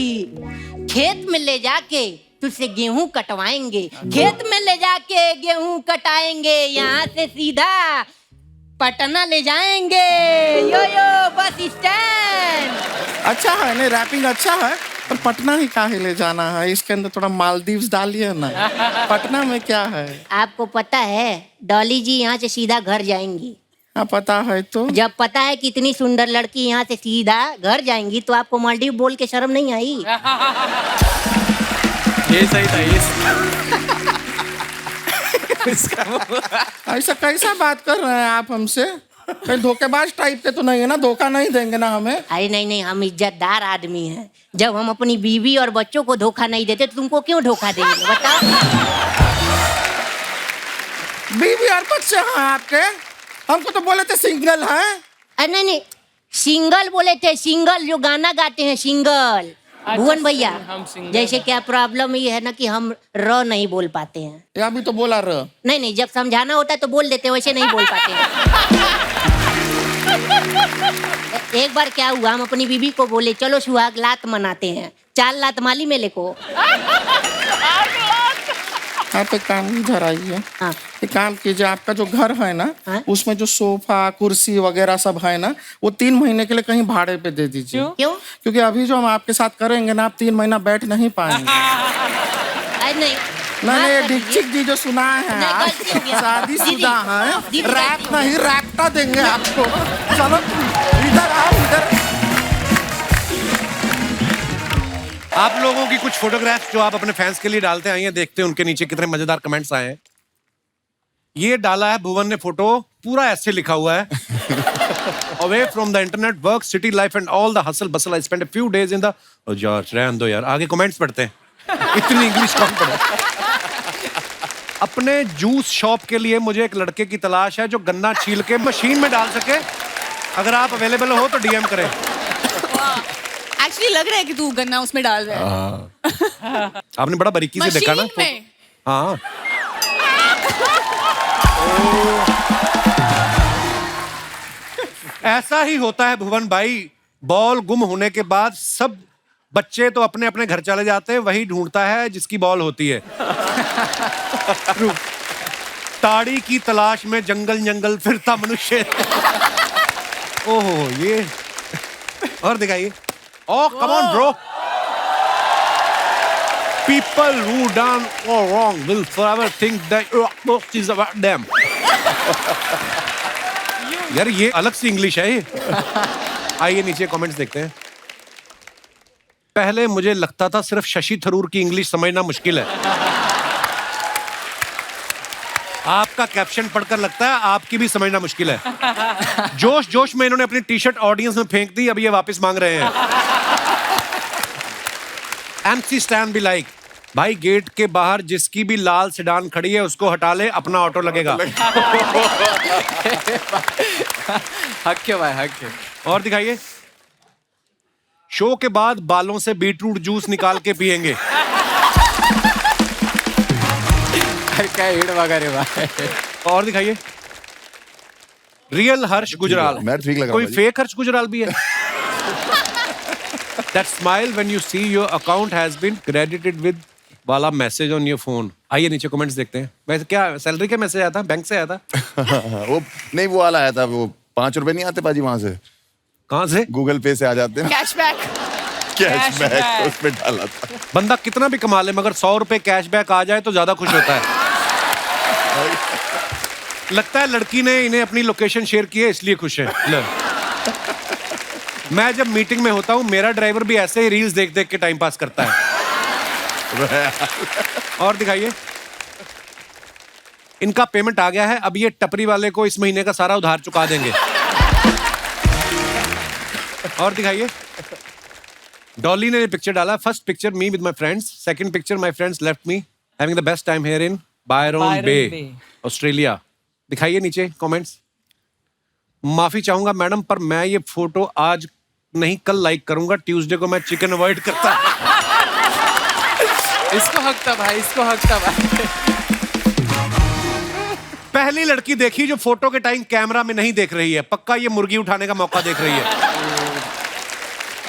[SPEAKER 10] खेत में ले जाके तुझसे गेहूं कटवाएंगे, खेत में ले जाके गेहूं कटाएंगे, यहाँ से सीधा पटना ले जाएंगे। यो यो बस स्टैंड।
[SPEAKER 9] अच्छा है, नहीं रैपिंग अच्छा है, पर पटना ही काहे ले जाना है? इसके अंदर थोड़ा मालदीव्स डालिए ना। पटना में क्या है?
[SPEAKER 10] आपको पता है डॉली जी यहाँ से सीधा घर जाएंगी?
[SPEAKER 9] हाँ पता है। तो
[SPEAKER 10] जब पता है कि इतनी सुंदर लड़की यहाँ से सीधा घर जाएंगी तो आपको मालदीव बोल के शर्म नहीं आई?
[SPEAKER 2] ये सही था ये।
[SPEAKER 9] ऐसा कैसा बात कर रहे हैं आप हमसे? कहीं धोखेबाज टाइप के तो नहीं है ना? धोखा नहीं देंगे ना हमें?
[SPEAKER 10] अरे नहीं नहीं, हम इज्जतदार आदमी हैं। जब हम अपनी बीवी और बच्चों को धोखा नहीं देते तो तुमको क्यों धोखा देंगे बताओ?
[SPEAKER 9] बीवी और बच्चे हैं आपके? हमको तो बोले थे सिंगल है।
[SPEAKER 10] अरे नहीं नहीं, सिंगल बोले थे, सिंगल जो गाना गाते हैं सिंगल। भुवन भैया,
[SPEAKER 3] हम सिंगल
[SPEAKER 10] जैसे क्या प्रॉब्लम ये है ना कि हम र नहीं बोल पाते हैं।
[SPEAKER 9] या भी तो बोला र।
[SPEAKER 10] नहीं नहीं, जब समझाना होता है तो बोल देते हैं, वैसे नहीं बोल पाते हैं। एक बार क्या हुआ, हम अपनी बीबी को बोले चलो सुहाग लात मनाते हैं, 4 लात माली मेले को।
[SPEAKER 9] आप एक काम इधर आइए।
[SPEAKER 10] हाँ।
[SPEAKER 9] एक काम कीजिए, आपका जो घर है ना,
[SPEAKER 10] हाँ?
[SPEAKER 9] उसमें जो सोफा कुर्सी वगैरह सब है ना, वो 3 महीने के लिए कहीं भाड़े पे दे दीजिए।
[SPEAKER 10] क्यों?
[SPEAKER 9] क्योंकि अभी जो हम आपके साथ करेंगे ना, आप 3 महीना बैठ नहीं पाएंगे।
[SPEAKER 10] अरे नहीं
[SPEAKER 9] नहीं ये डिक्चिक जी जो सुना है
[SPEAKER 10] नहीं,
[SPEAKER 9] आप,
[SPEAKER 10] गलती हो गया।
[SPEAKER 9] शादीशुदा है,
[SPEAKER 10] दीदी,
[SPEAKER 9] रैप
[SPEAKER 10] गलती हो
[SPEAKER 9] नहीं रैप्टा देंगे आपको। चलो इधर आओ, इधर।
[SPEAKER 1] आप लोगों की कुछ फोटोग्राफ्स जो आप अपने फैंस के लिए डालते आए हैं, देखते हैं उनके नीचे कितने मजेदार कमेंट्स आए हैं। ये डाला है भुवन ने फोटो, पूरा ऐसे लिखा हुआ है away from the internet, work, city life and all the hustle bustle, I spend a few days in the. यार रहने दो यार, आगे कमेंट्स पढ़ते हैं। इतनी इंग्लिश कम पढ़ो। अपने जूस शॉप के लिए मुझे एक लड़के की तलाश है जो गन्ना छील के मशीन में डाल सके। अगर आप अवेलेबल हो तो डीएम करें।
[SPEAKER 5] एक्चुअली लग रहा है कि तू गन्ना उसमें डाल रहा है।
[SPEAKER 1] आपने बड़ा बारीकी से देखा ना।
[SPEAKER 5] मशीन में।
[SPEAKER 1] हाँ ऐसा ही होता है भुवन भाई। बॉल गुम होने के बाद सब बच्चे तो अपने अपने घर चले जाते हैं, वही ढूंढता है जिसकी बॉल होती है। ताड़ी की तलाश में जंगल जंगल फिरता मनुष्य। ओहो ये और दिखाइए। Oh, come on, bro. People who done all wrong will forever think that most is about them. यार ये अलग सी इंग्लिश है ये। आइए नीचे कमेंट्स देखते हैं। पहले मुझे लगता था सिर्फ शशि थरूर की इंग्लिश समझना मुश्किल है। आपका कैप्शन पढ़कर लगता है आपकी भी समझना मुश्किल है। जोश जोश में इन्होंने अपनी टी शर्ट ऑडियंस में फेंक दी, अब ये वापस मांग रहे हैं। MC स्टैन भी लाइक, भाई गेट के बाहर जिसकी भी लाल सेडान खड़ी है उसको हटा ले, अपना ऑटो लगेगा।
[SPEAKER 8] हक के भाई, हक के।
[SPEAKER 1] और दिखाइए। शो के बाद बालों से बीटरूट जूस निकाल के पिएंगे।
[SPEAKER 8] क्या हिड़ वगैरह भाई।
[SPEAKER 1] और दिखाइए। रियल हर्ष गुजराल।
[SPEAKER 4] मैं ठीक लग रहा
[SPEAKER 1] कोई
[SPEAKER 4] हूँ
[SPEAKER 1] फेक हर्ष गुजराल भी है? That smile when you see your account has been credited with वाला मैसेज ऑन योर फोन। आइए नीचे कमेंट्स देखते हैं। वैसे क्या सैलरी का मैसेज आया था? बैंक से आया था?
[SPEAKER 4] वो नहीं, वो वाला आया था, वो 5 रुपए नहीं आते पाजी वहां से?
[SPEAKER 1] कहाँ से?
[SPEAKER 4] गूगल पे से आ जाते हैं।
[SPEAKER 5] कैशबैक।
[SPEAKER 4] कैशबैक उस पे डाला था।
[SPEAKER 1] बंदा कितना भी कमा ले मगर 100 रुपए कैशबैक आ जाए तो ज्यादा खुश होता है। लगता है लड़की ने इन्हें अपनी लोकेशन शेयर की है इसलिए खुश है। लो। मैं जब मीटिंग में होता हूँ मेरा ड्राइवर भी ऐसे ही रील्स देख देख के टाइम पास करता है। और दिखाइए। इनका पेमेंट आ गया है, अब ये टपरी वाले को इस महीने का सारा उधार चुका देंगे। और दिखाइए। डॉली ने पिक्चर डाला, first picture me with my friends, second picture my friends left me having the best time here in Byron Bay Australia. दिखाइए नीचे कमेंट्स। माफी चाहूंगा मैडम पर मैं ये फोटो आज नहीं कल लाइक करूंगा, ट्यूसडे को मैं चिकन अवॉइड करता।
[SPEAKER 8] इसको हक था भाई, इसको हक था भाई।
[SPEAKER 1] पहली लड़की देखी जो फोटो के टाइम कैमरा में नहीं देख रही है, पक्का ये मुर्गी उठाने का मौका देख रही है।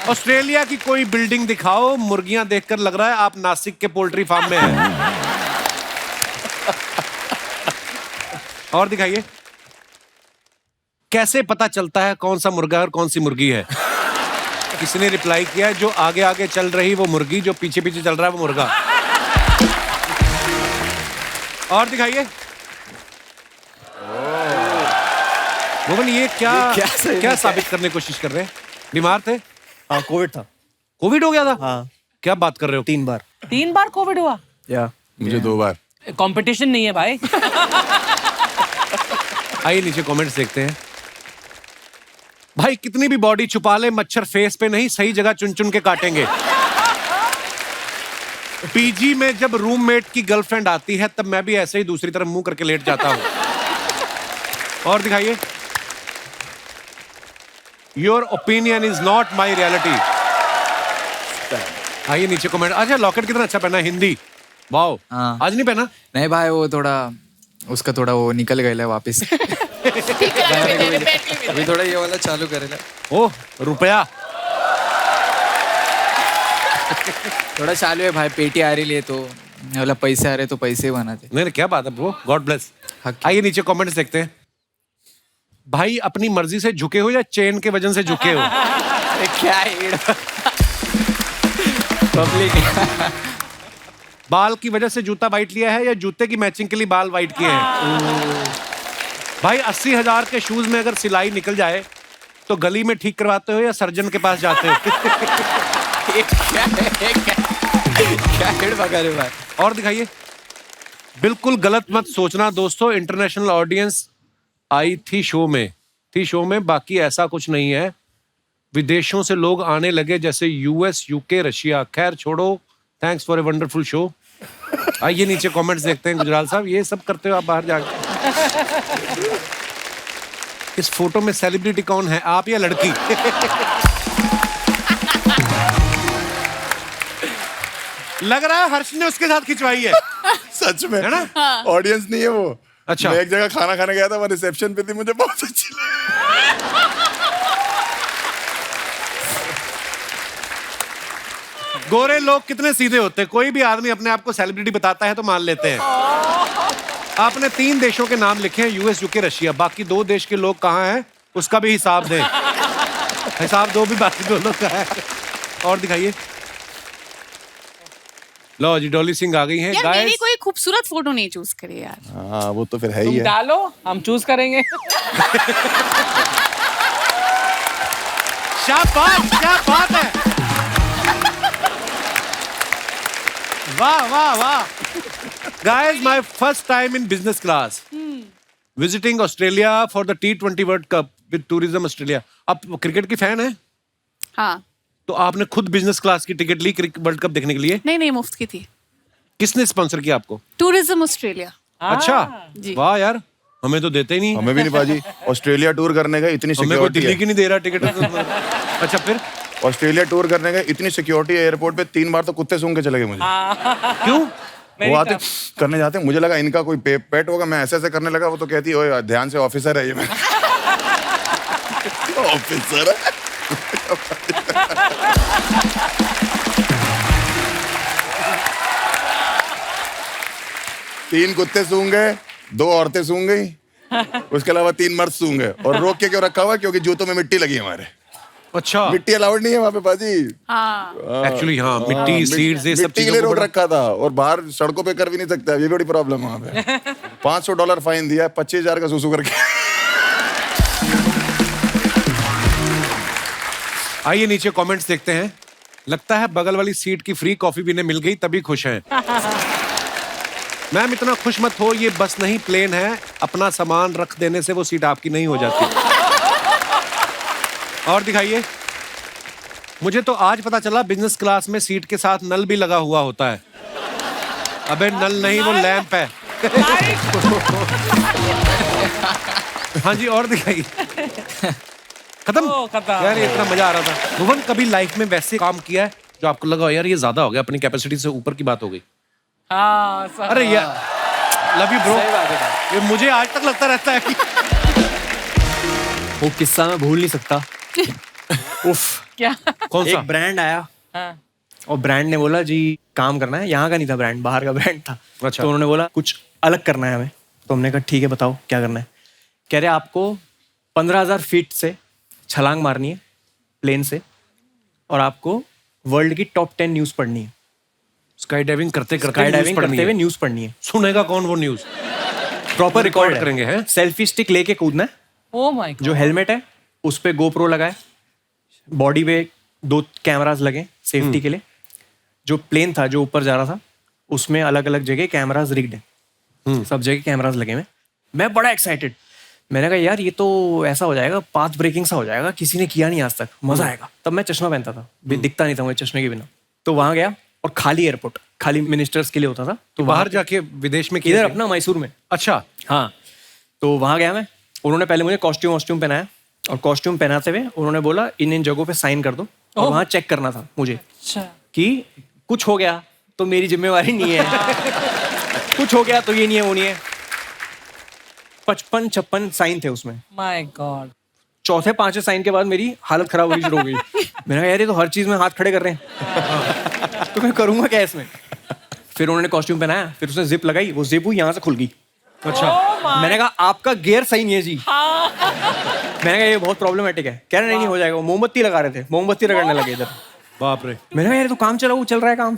[SPEAKER 1] ऑस्ट्रेलिया की कोई बिल्डिंग दिखाओ, मुर्गियां देखकर लग रहा है आप नासिक के पोल्ट्री फार्म में हैं। और दिखाइए। कैसे पता चलता है कौन सा मुर्गा और कौन सी मुर्गी है? किसी ने रिप्लाई किया है जो आगे आगे चल रही वो मुर्गी, जो पीछे पीछे चल रहा है वो मुर्गा। और दिखाइए। मोहन ये क्या साबित करने की कोशिश कर रहे हैं? बीमार थे?
[SPEAKER 2] हाँ, कोविड था।
[SPEAKER 1] कोविड हो गया था?
[SPEAKER 2] हाँ।
[SPEAKER 1] क्या बात कर रहे हो?
[SPEAKER 2] 3 बार।
[SPEAKER 3] 3 बार कोविड हुआ?
[SPEAKER 2] या
[SPEAKER 4] मुझे 2 बार।
[SPEAKER 3] कंपटीशन नहीं है भाई।
[SPEAKER 1] आइए नीचे कमेंट्स देखते हैं। भाई कितनी भी बॉडी छुपा ले, मच्छर फेस पे नहीं सही जगह चुन चुन के काटेंगे। पीजी में जब रूममेट की गर्लफ्रेंड आती है तब मैं भी ऐसे ही दूसरी तरफ मुंह करके लेट जाता हूं। और दिखाइए। Your opinion is not my reality. आइए नीचे कमेंट। अच्छा लॉकेट कितना अच्छा पहना है, हिंदी। वाओ।
[SPEAKER 8] हाँ।
[SPEAKER 1] आज नहीं पहना?
[SPEAKER 8] नहीं भाई, वो थोड़ा उसका थोड़ा वो निकल गया वापस। अभी थोड़ा ये वाला चालू करेगा।
[SPEAKER 1] ओह रुपया।
[SPEAKER 8] थोड़ा चालू है भाई, पेटी आ रही है तो मतलब पैसे आ रहे तो पैसे बनाते।
[SPEAKER 1] नहीं क्या बात है ब्रो, गॉड ब्लेस। आइए नीचे कमेंट्स देखते हैं। भाई अपनी मर्जी से झुके हो या चेन के वजन से झुके हो?
[SPEAKER 8] क्या पब्लिक।
[SPEAKER 1] बाल की वजह से जूता वाइट लिया है या जूते की मैचिंग के लिए बाल वाइट किए हैं? भाई 80,000 के शूज में अगर सिलाई निकल जाए तो गली में ठीक करवाते हो या सर्जन के पास जाते हो?
[SPEAKER 8] क्या हेड बगा रहे भाई।
[SPEAKER 1] और दिखाइए। बिल्कुल गलत मत सोचना दोस्तों, इंटरनेशनल ऑडियंस आई थी शो में, बाकी ऐसा कुछ नहीं है। विदेशों से लोग आने लगे जैसे यूएस, यूके, रशिया। खैर छोड़ो, thanks for a wonderful show. आइए नीचे कमेंट्स देखते हैं। गुजराल साहब ये सब करते हो आप बाहर जाके? इस फोटो में सेलिब्रिटी कौन है, आप या लड़की? लग रहा है हर्ष ने उसके साथ खिंचवाई है।
[SPEAKER 4] सच में
[SPEAKER 1] है ना?
[SPEAKER 4] ऑडियंस नहीं है वो।
[SPEAKER 1] अच्छा।
[SPEAKER 4] मैं एक जगह खाना खाने गया था, मैं रिसेप्शन पे थी, मुझे बहुत अच्छी लगी।
[SPEAKER 1] गोरे लोग कितने सीधे होते हैं, कोई भी आदमी अपने आप को सेलिब्रिटी बताता है तो मान लेते हैं। आपने 3 देशों के नाम लिखे हैं, यूएस, यूके, रशिया। बाकी 2 देश के लोग कहाँ हैं उसका भी हिसाब दें। हिसाब दो भी बाकी 2 लोग कहाँ हैं। और दिखाइए। लो जी डॉली सिंह आ गई हैं।
[SPEAKER 5] यार मेरी कोई खूबसूरत फोटो नहीं चूज करी यार।
[SPEAKER 4] हाँ वो तो फिर है ही
[SPEAKER 3] तुम
[SPEAKER 4] है।
[SPEAKER 3] डालो, हम चूज करेंगे।
[SPEAKER 1] शाबाश, क्या बात है। वाह वाह वाह। Guys, my first time in business class. Visiting Australia for the T20 World Cup with Tourism Australia. आप क्रिकेट की फैन हैं?
[SPEAKER 5] हाँ।
[SPEAKER 1] तो आपने खुद बिजनेस क्लास की टिकट ली वर्ल्ड कप देखने के लिए?
[SPEAKER 5] नहीं मुफ्त की थी।
[SPEAKER 1] किसने स्पॉन्सर किया आपको?
[SPEAKER 5] Tourism Australia.
[SPEAKER 1] अच्छा
[SPEAKER 5] जी।
[SPEAKER 1] वाह यार, हमें तो देते ही नहीं।
[SPEAKER 4] हमें भी नहीं बाजी। ऑस्ट्रेलिया टूर करने का इतनी
[SPEAKER 1] हमें कोई
[SPEAKER 4] सिक्योरिटी
[SPEAKER 1] दिल्ली
[SPEAKER 4] है।
[SPEAKER 1] की नहीं दे रहा टिकट। अच्छा फिर?
[SPEAKER 4] ऑस्ट्रेलिया टूर करने का इतनी सिक्योरिटी है एयरपोर्ट पे, 3 बार तो कुत्ते सूंघ के चले गए मुझे।
[SPEAKER 1] क्यों?
[SPEAKER 4] वो आते करने जाते हैं, मुझे लगा इनका कोई पेट होगा, मैं ऐसे ऐसे करने लगा, वो तो कहती है ओए ध्यान से, ऑफिसर है ये। मैं ऑफिसर है। तीन कुत्ते सूंघ गए, 2 औरतें सूंघ गई, उसके अलावा 3 मर्द सूंघ गए। और रोक के क्यों रखा हुआ? क्योंकि जूतों में मिट्टी लगी हमारे।
[SPEAKER 1] अच्छा
[SPEAKER 4] मिट्टी अलाउड नहीं है वहाँ पे बाजी।
[SPEAKER 5] हाँ
[SPEAKER 1] एक्चुअली हाँ मिट्टी सीड्स ये सब
[SPEAKER 4] मिट्टी के लिए
[SPEAKER 1] चीजों को
[SPEAKER 4] रोक
[SPEAKER 1] बड़ा-
[SPEAKER 4] रखा था और बाहर सड़कों पे कर भी नहीं सकता, ये बड़ी प्रॉब्लम है वहाँ पे। $500 फाइन दिया, 25,000 का सुसु करके।
[SPEAKER 1] आइए नीचे कमेंट्स देखते हैं। लगता है बगल वाली सीट की फ्री कॉफी भी इन्हें मिल गई तभी खुश हैं। मैम इतना खुश मत हो, ये बस नहीं प्लेन है, अपना सामान रख देने से वो सीट आपकी नहीं हो जाती। और दिखाइए। मुझे तो आज पता चला बिजनेस क्लास में सीट के साथ नल भी लगा हुआ होता है। अबे नल नहीं, वो लैंप है। हाँ जी और दिखाइए। खत्म।
[SPEAKER 3] खत्म।
[SPEAKER 1] यार ये इतना मजा आ रहा था। भुवन कभी लाइफ में वैसे काम किया है जो आपको लगा यार ये ज्यादा हो गया, अपनी कैपेसिटी से ऊपर की बात हो गई?
[SPEAKER 3] हाँ
[SPEAKER 1] अरे यार लव यू ब्रो। ये मुझे आज तक लगता रहता है कि
[SPEAKER 2] वो किस्सा मैं भूल नहीं सकता। उफ।
[SPEAKER 3] क्या?
[SPEAKER 1] कौन सा?
[SPEAKER 2] एक ब्रांड आया
[SPEAKER 3] हाँ।
[SPEAKER 2] और ब्रांड ने बोला जी काम करना है, यहाँ का नहीं था ब्रांड, बाहर का ब्रांड था।
[SPEAKER 1] अच्छा।
[SPEAKER 2] तो उन्होंने बोला कुछ अलग करना है हमें। तो हमने कहा ठीक है बताओ क्या करना है। कह रहे आपको 15,000 फीट से छलांग मारनी है प्लेन से और आपको वर्ल्ड की टॉप 10 न्यूज़ पढ़नी है।
[SPEAKER 1] स्काई डाइविंग करते करते
[SPEAKER 2] स्काई डाइविंग करते हुए
[SPEAKER 1] हुए
[SPEAKER 2] न्यूज़ पढ़नी है।
[SPEAKER 1] सुनेगा कौन वो न्यूज?
[SPEAKER 2] प्रॉपर
[SPEAKER 1] रिकॉर्ड
[SPEAKER 2] रिकॉर्ड
[SPEAKER 1] करेंगे हैं?
[SPEAKER 2] सेल्फी स्टिक लेके कूदना है।
[SPEAKER 3] Oh my God.
[SPEAKER 2] जो हेलमेट है उस पे गोप्रो लगाए, बॉडी पे 2 कैमरास लगे सेफ्टी के लिए। जो प्लेन था जो ऊपर जा रहा था उसमें अलग अलग जगह कैमरास रिग्ड है, सब जगह कैमरास लगे हुए। मैं बड़ा एक्साइटेड। मैंने कहा यार ये तो ऐसा हो जाएगा, पाथ ब्रेकिंग सा हो जाएगा, किसी ने किया नहीं आज तक, मजा आएगा। तब मैं चश्मा पहनता था, दिखता नहीं था मुझे चश्मे के बिना। तो वहां गया और खाली एयरपोर्ट, खाली मिनिस्टर्स के लिए होता था। तो
[SPEAKER 1] बाहर जाके विदेश में किया
[SPEAKER 2] इधर
[SPEAKER 1] थे?
[SPEAKER 2] अपना मैसूर में।
[SPEAKER 1] अच्छा
[SPEAKER 2] हाँ तो वहां गया मैं। उन्होंने पहले मुझे कॉस्ट्यूम पहनाया और कॉस्ट्यूम पहनाते हुए उन्होंने बोला इन जगहों पे साइन कर दो। और वहां चेक करना था मुझे
[SPEAKER 3] अच्छा।
[SPEAKER 2] कि कुछ हो गया तो मेरी जिम्मेवारी नहीं है, कुछ हो गया तो ये नहीं है वो नहीं है। 55-56 साइन थे उसमें।
[SPEAKER 3] My God.
[SPEAKER 2] चौथे 5वें साइन के बाद मेरी हालत खराब होनी शुरू हो गई। मैंने कहा यार ये तो हर चीज में हाथ खड़े कर रहे हैं। तो मैं करूंगा क्या इसमें? फिर उन्होंने कॉस्ट्यूम पहनाया, फिर उसने जिप लगाई, वो जिप हुई यहाँ से खुल गई। अच्छा। मैंने कहा आपका गियर सही नहीं है जी। मैंने कहा ये बहुत प्रॉब्लमेटिक है। कह रहे नहीं हो जाएगा। वो मोमबत्ती लगा रहे थे, मोमबत्ती रगड़ने लगे इधर।
[SPEAKER 1] बाप रे।
[SPEAKER 2] मैंने कहा यार तो काम चला, वो चल रहा है काम।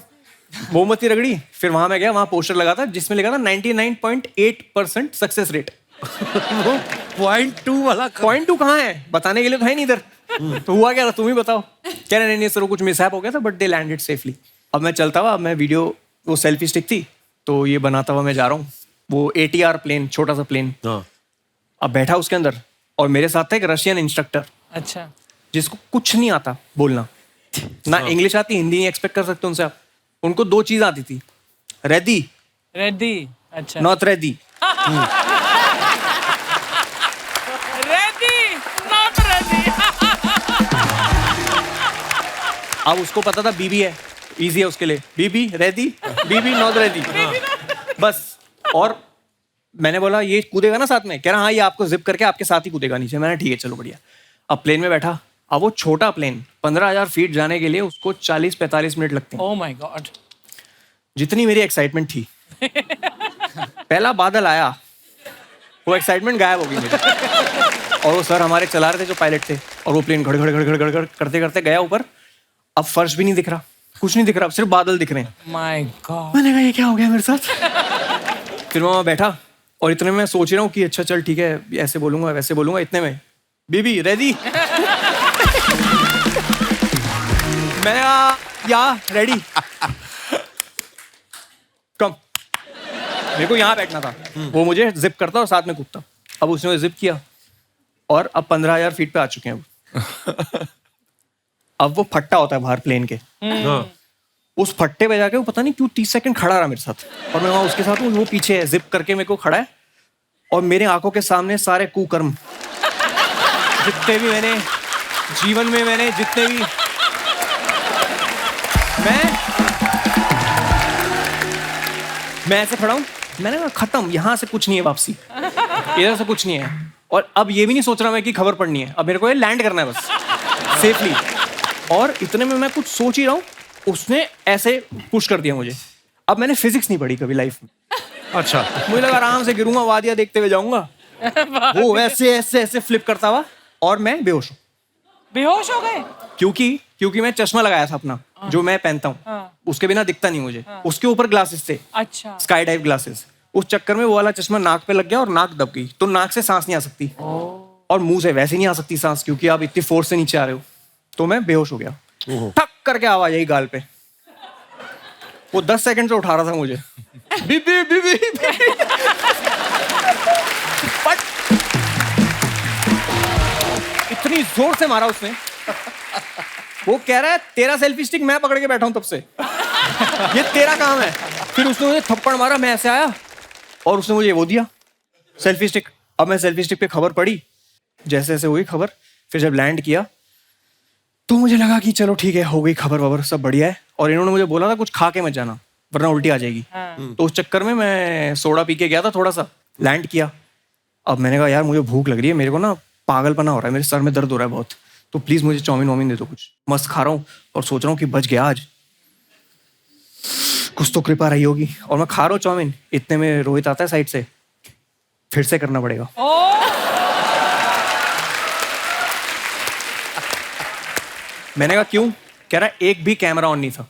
[SPEAKER 2] मोमबत्ती रगड़ी। फिर वहां मैं गया, वहां पोस्टर लगा था जिसमें लिखा था 99.8% सक्सेस रेट।
[SPEAKER 1] 0.2 वाला
[SPEAKER 2] 0.2 कहाँ है बताने के लिए तो है नहीं इधर। तो हुआ क्या था तुम ही बताओ। कह रहे नहीं सर वो कुछ मिसहैप हो गया था बट दे लैंडेड सेफली। अब मैं चलता हुआ, मैं वीडियो, वो सेल्फी स्टिक थी तो ये बनाता हुआ मैं जा रहा हूँ। वो ATR प्लेन, छोटा सा प्लेन। अब बैठा उसके अंदर और मेरे साथ था एक रशियन इंस्ट्रक्टर
[SPEAKER 3] अच्छा।
[SPEAKER 2] जिसको कुछ नहीं आता बोलना, ना इंग्लिश आती, हिंदी नहीं एक्सपेक्ट कर सकते उनसे आप। उनको 2 चीज आती थी, रेडी
[SPEAKER 3] रेडी। अच्छा।
[SPEAKER 2] Not ready.
[SPEAKER 3] Ready not ready.
[SPEAKER 2] अब उसको पता था बीबी है, इजी है उसके लिए। बीबी रेडी, बीबी नॉट रेडी, बस। और मैंने बोला ये कूदेगा ना साथ में? कह रहा हाँ ये आपको जिप करके आपके साथ ही कूदेगा नीचे। मैंने ठीक है चलो बढ़िया। अब प्लेन में बैठा। अब वो छोटा प्लेन 15,000 फीट जाने के लिए उसको 40-45 मिनट लगते हैं।
[SPEAKER 3] Oh my God.
[SPEAKER 2] जितनी मेरी एक्साइटमेंट थी, पहला बादल आया, वो एक्साइटमेंट गायब हो गई मेरी। और वो सर हमारे चला रहे थे जो पायलट थे, और वो प्लेन घड़ घड़ घड़ घड़ घड़ करते करते गया ऊपर। अब फर्श भी नहीं दिख रहा, कुछ नहीं दिख रहा, सिर्फ बादल दिख रहे हैं।
[SPEAKER 3] My God.
[SPEAKER 2] मैंने कहा ये क्या हो गया मेरे साथ। फिर मैं वहां बैठा और इतने में सोच रहा हूँ कि अच्छा चल ठीक है, ऐसे बोलूंगा वैसे बोलूंगा। इतने में बीबी रेडी। मैंने कहा या रेडी कम। मेरे को यहाँ बैठना था, वो मुझे जिप करता और साथ में कूदता। अब उसने जिप किया और अब 15,000 फीट पे आ चुके हैं। अब वो फट्टा होता है बाहर प्लेन के, उस फट्टे पे जाके वो पता नहीं क्यों 30 सेकंड खड़ा रहा मेरे साथ। और मैं वहां उसके साथ हूँ, वो पीछे है, जिप करके मेरे को खड़ा है। और मेरे आंखों के सामने सारे कुकर्म जितने भी मैंने जीवन में, मैंने जितने भी, मैं ऐसे खड़ा हूँ। मैंने कहा खत्म, यहाँ से कुछ नहीं है वापसी, इधर से कुछ नहीं है। और अब ये भी नहीं सोच रहा मैं कि खबर पड़नी है, अब मेरे को ये लैंड करना है बस सेफली। और इतने में मैं कुछ सोच ही रहा हूँ, उसने ऐसे पुश कर दिया मुझे। अब मैंने फिजिक्स नहीं पढ़ी कभी लाइफ में। अच्छा। मुझे लगा आराम से गिरूंगा, वादियां देखते हुए जाऊंगा। वो ऐसे ऐसे ऐसे फ्लिप करता हुआ और मैं बेहोश हूँ।
[SPEAKER 3] बेहोश हो गए?
[SPEAKER 2] क्योंकि मैं चश्मा लगाया था अपना, जो मैं पहनता हूँ, उसके बिना दिखता नहीं मुझे। उसके ऊपर ग्लासेस थे,
[SPEAKER 3] अच्छा।
[SPEAKER 2] Sky dive glasses. उस चक्कर में वो वाला चश्मा नाक पे लग गया और नाक दब गई, तो नाक से सांस नहीं आ सकती और मुंह से वैसे नहीं आ सकती सांस, क्योंकि आप इतनी फोर्स से नीचे आ रहे हो। तो मैं बेहोश हो गया, ठक करके आवाज आई गाल पे। वो 10 सेकंड से उठा रहा था मुझे। बीबी बीबी बट इतनी जोर से मारा उसने। वो कह रहा है तेरा सेल्फी स्टिक मैं पकड़ के बैठा हूं तब से, ये तेरा काम है। फिर उसने मुझे थप्पड़ मारा, मैं ऐसे आया और उसने मुझे वो दिया सेल्फी स्टिक। अब मैं सेल्फी स्टिक पे खबर पढ़ी, जैसे जैसे हुई खबर, फिर जब लैंड किया तो मुझे लगा कि चलो ठीक है, हो गई खबर वबर, सब बढ़िया है। और इन्होंने मुझे बोला था कुछ खा के मत जाना वरना उल्टी आ जाएगी। तो उस चक्कर में मैं सोडा पी के गया था, थोड़ा सा लैंड किया। अब मैंने कहा यार मुझे भूख लग रही है, मेरे को ना पागलपना हो रहा है, मेरे सर में दर्द हो रहा है बहुत, तो प्लीज मुझे चाउमीन वाउमीन दे दो कुछ। मस्त खा रहा हूँ और सोच रहा हूँ कि बच गया आज, कुछ तो कृपा रही होगी। और मैं खा रहा हूँ चाउमीन, इतने में रोहित आता है साइड से, फिर से करना पड़ेगा। मैंने कहा क्यों? कह रहा एक भी कैमरा ऑन नहीं था।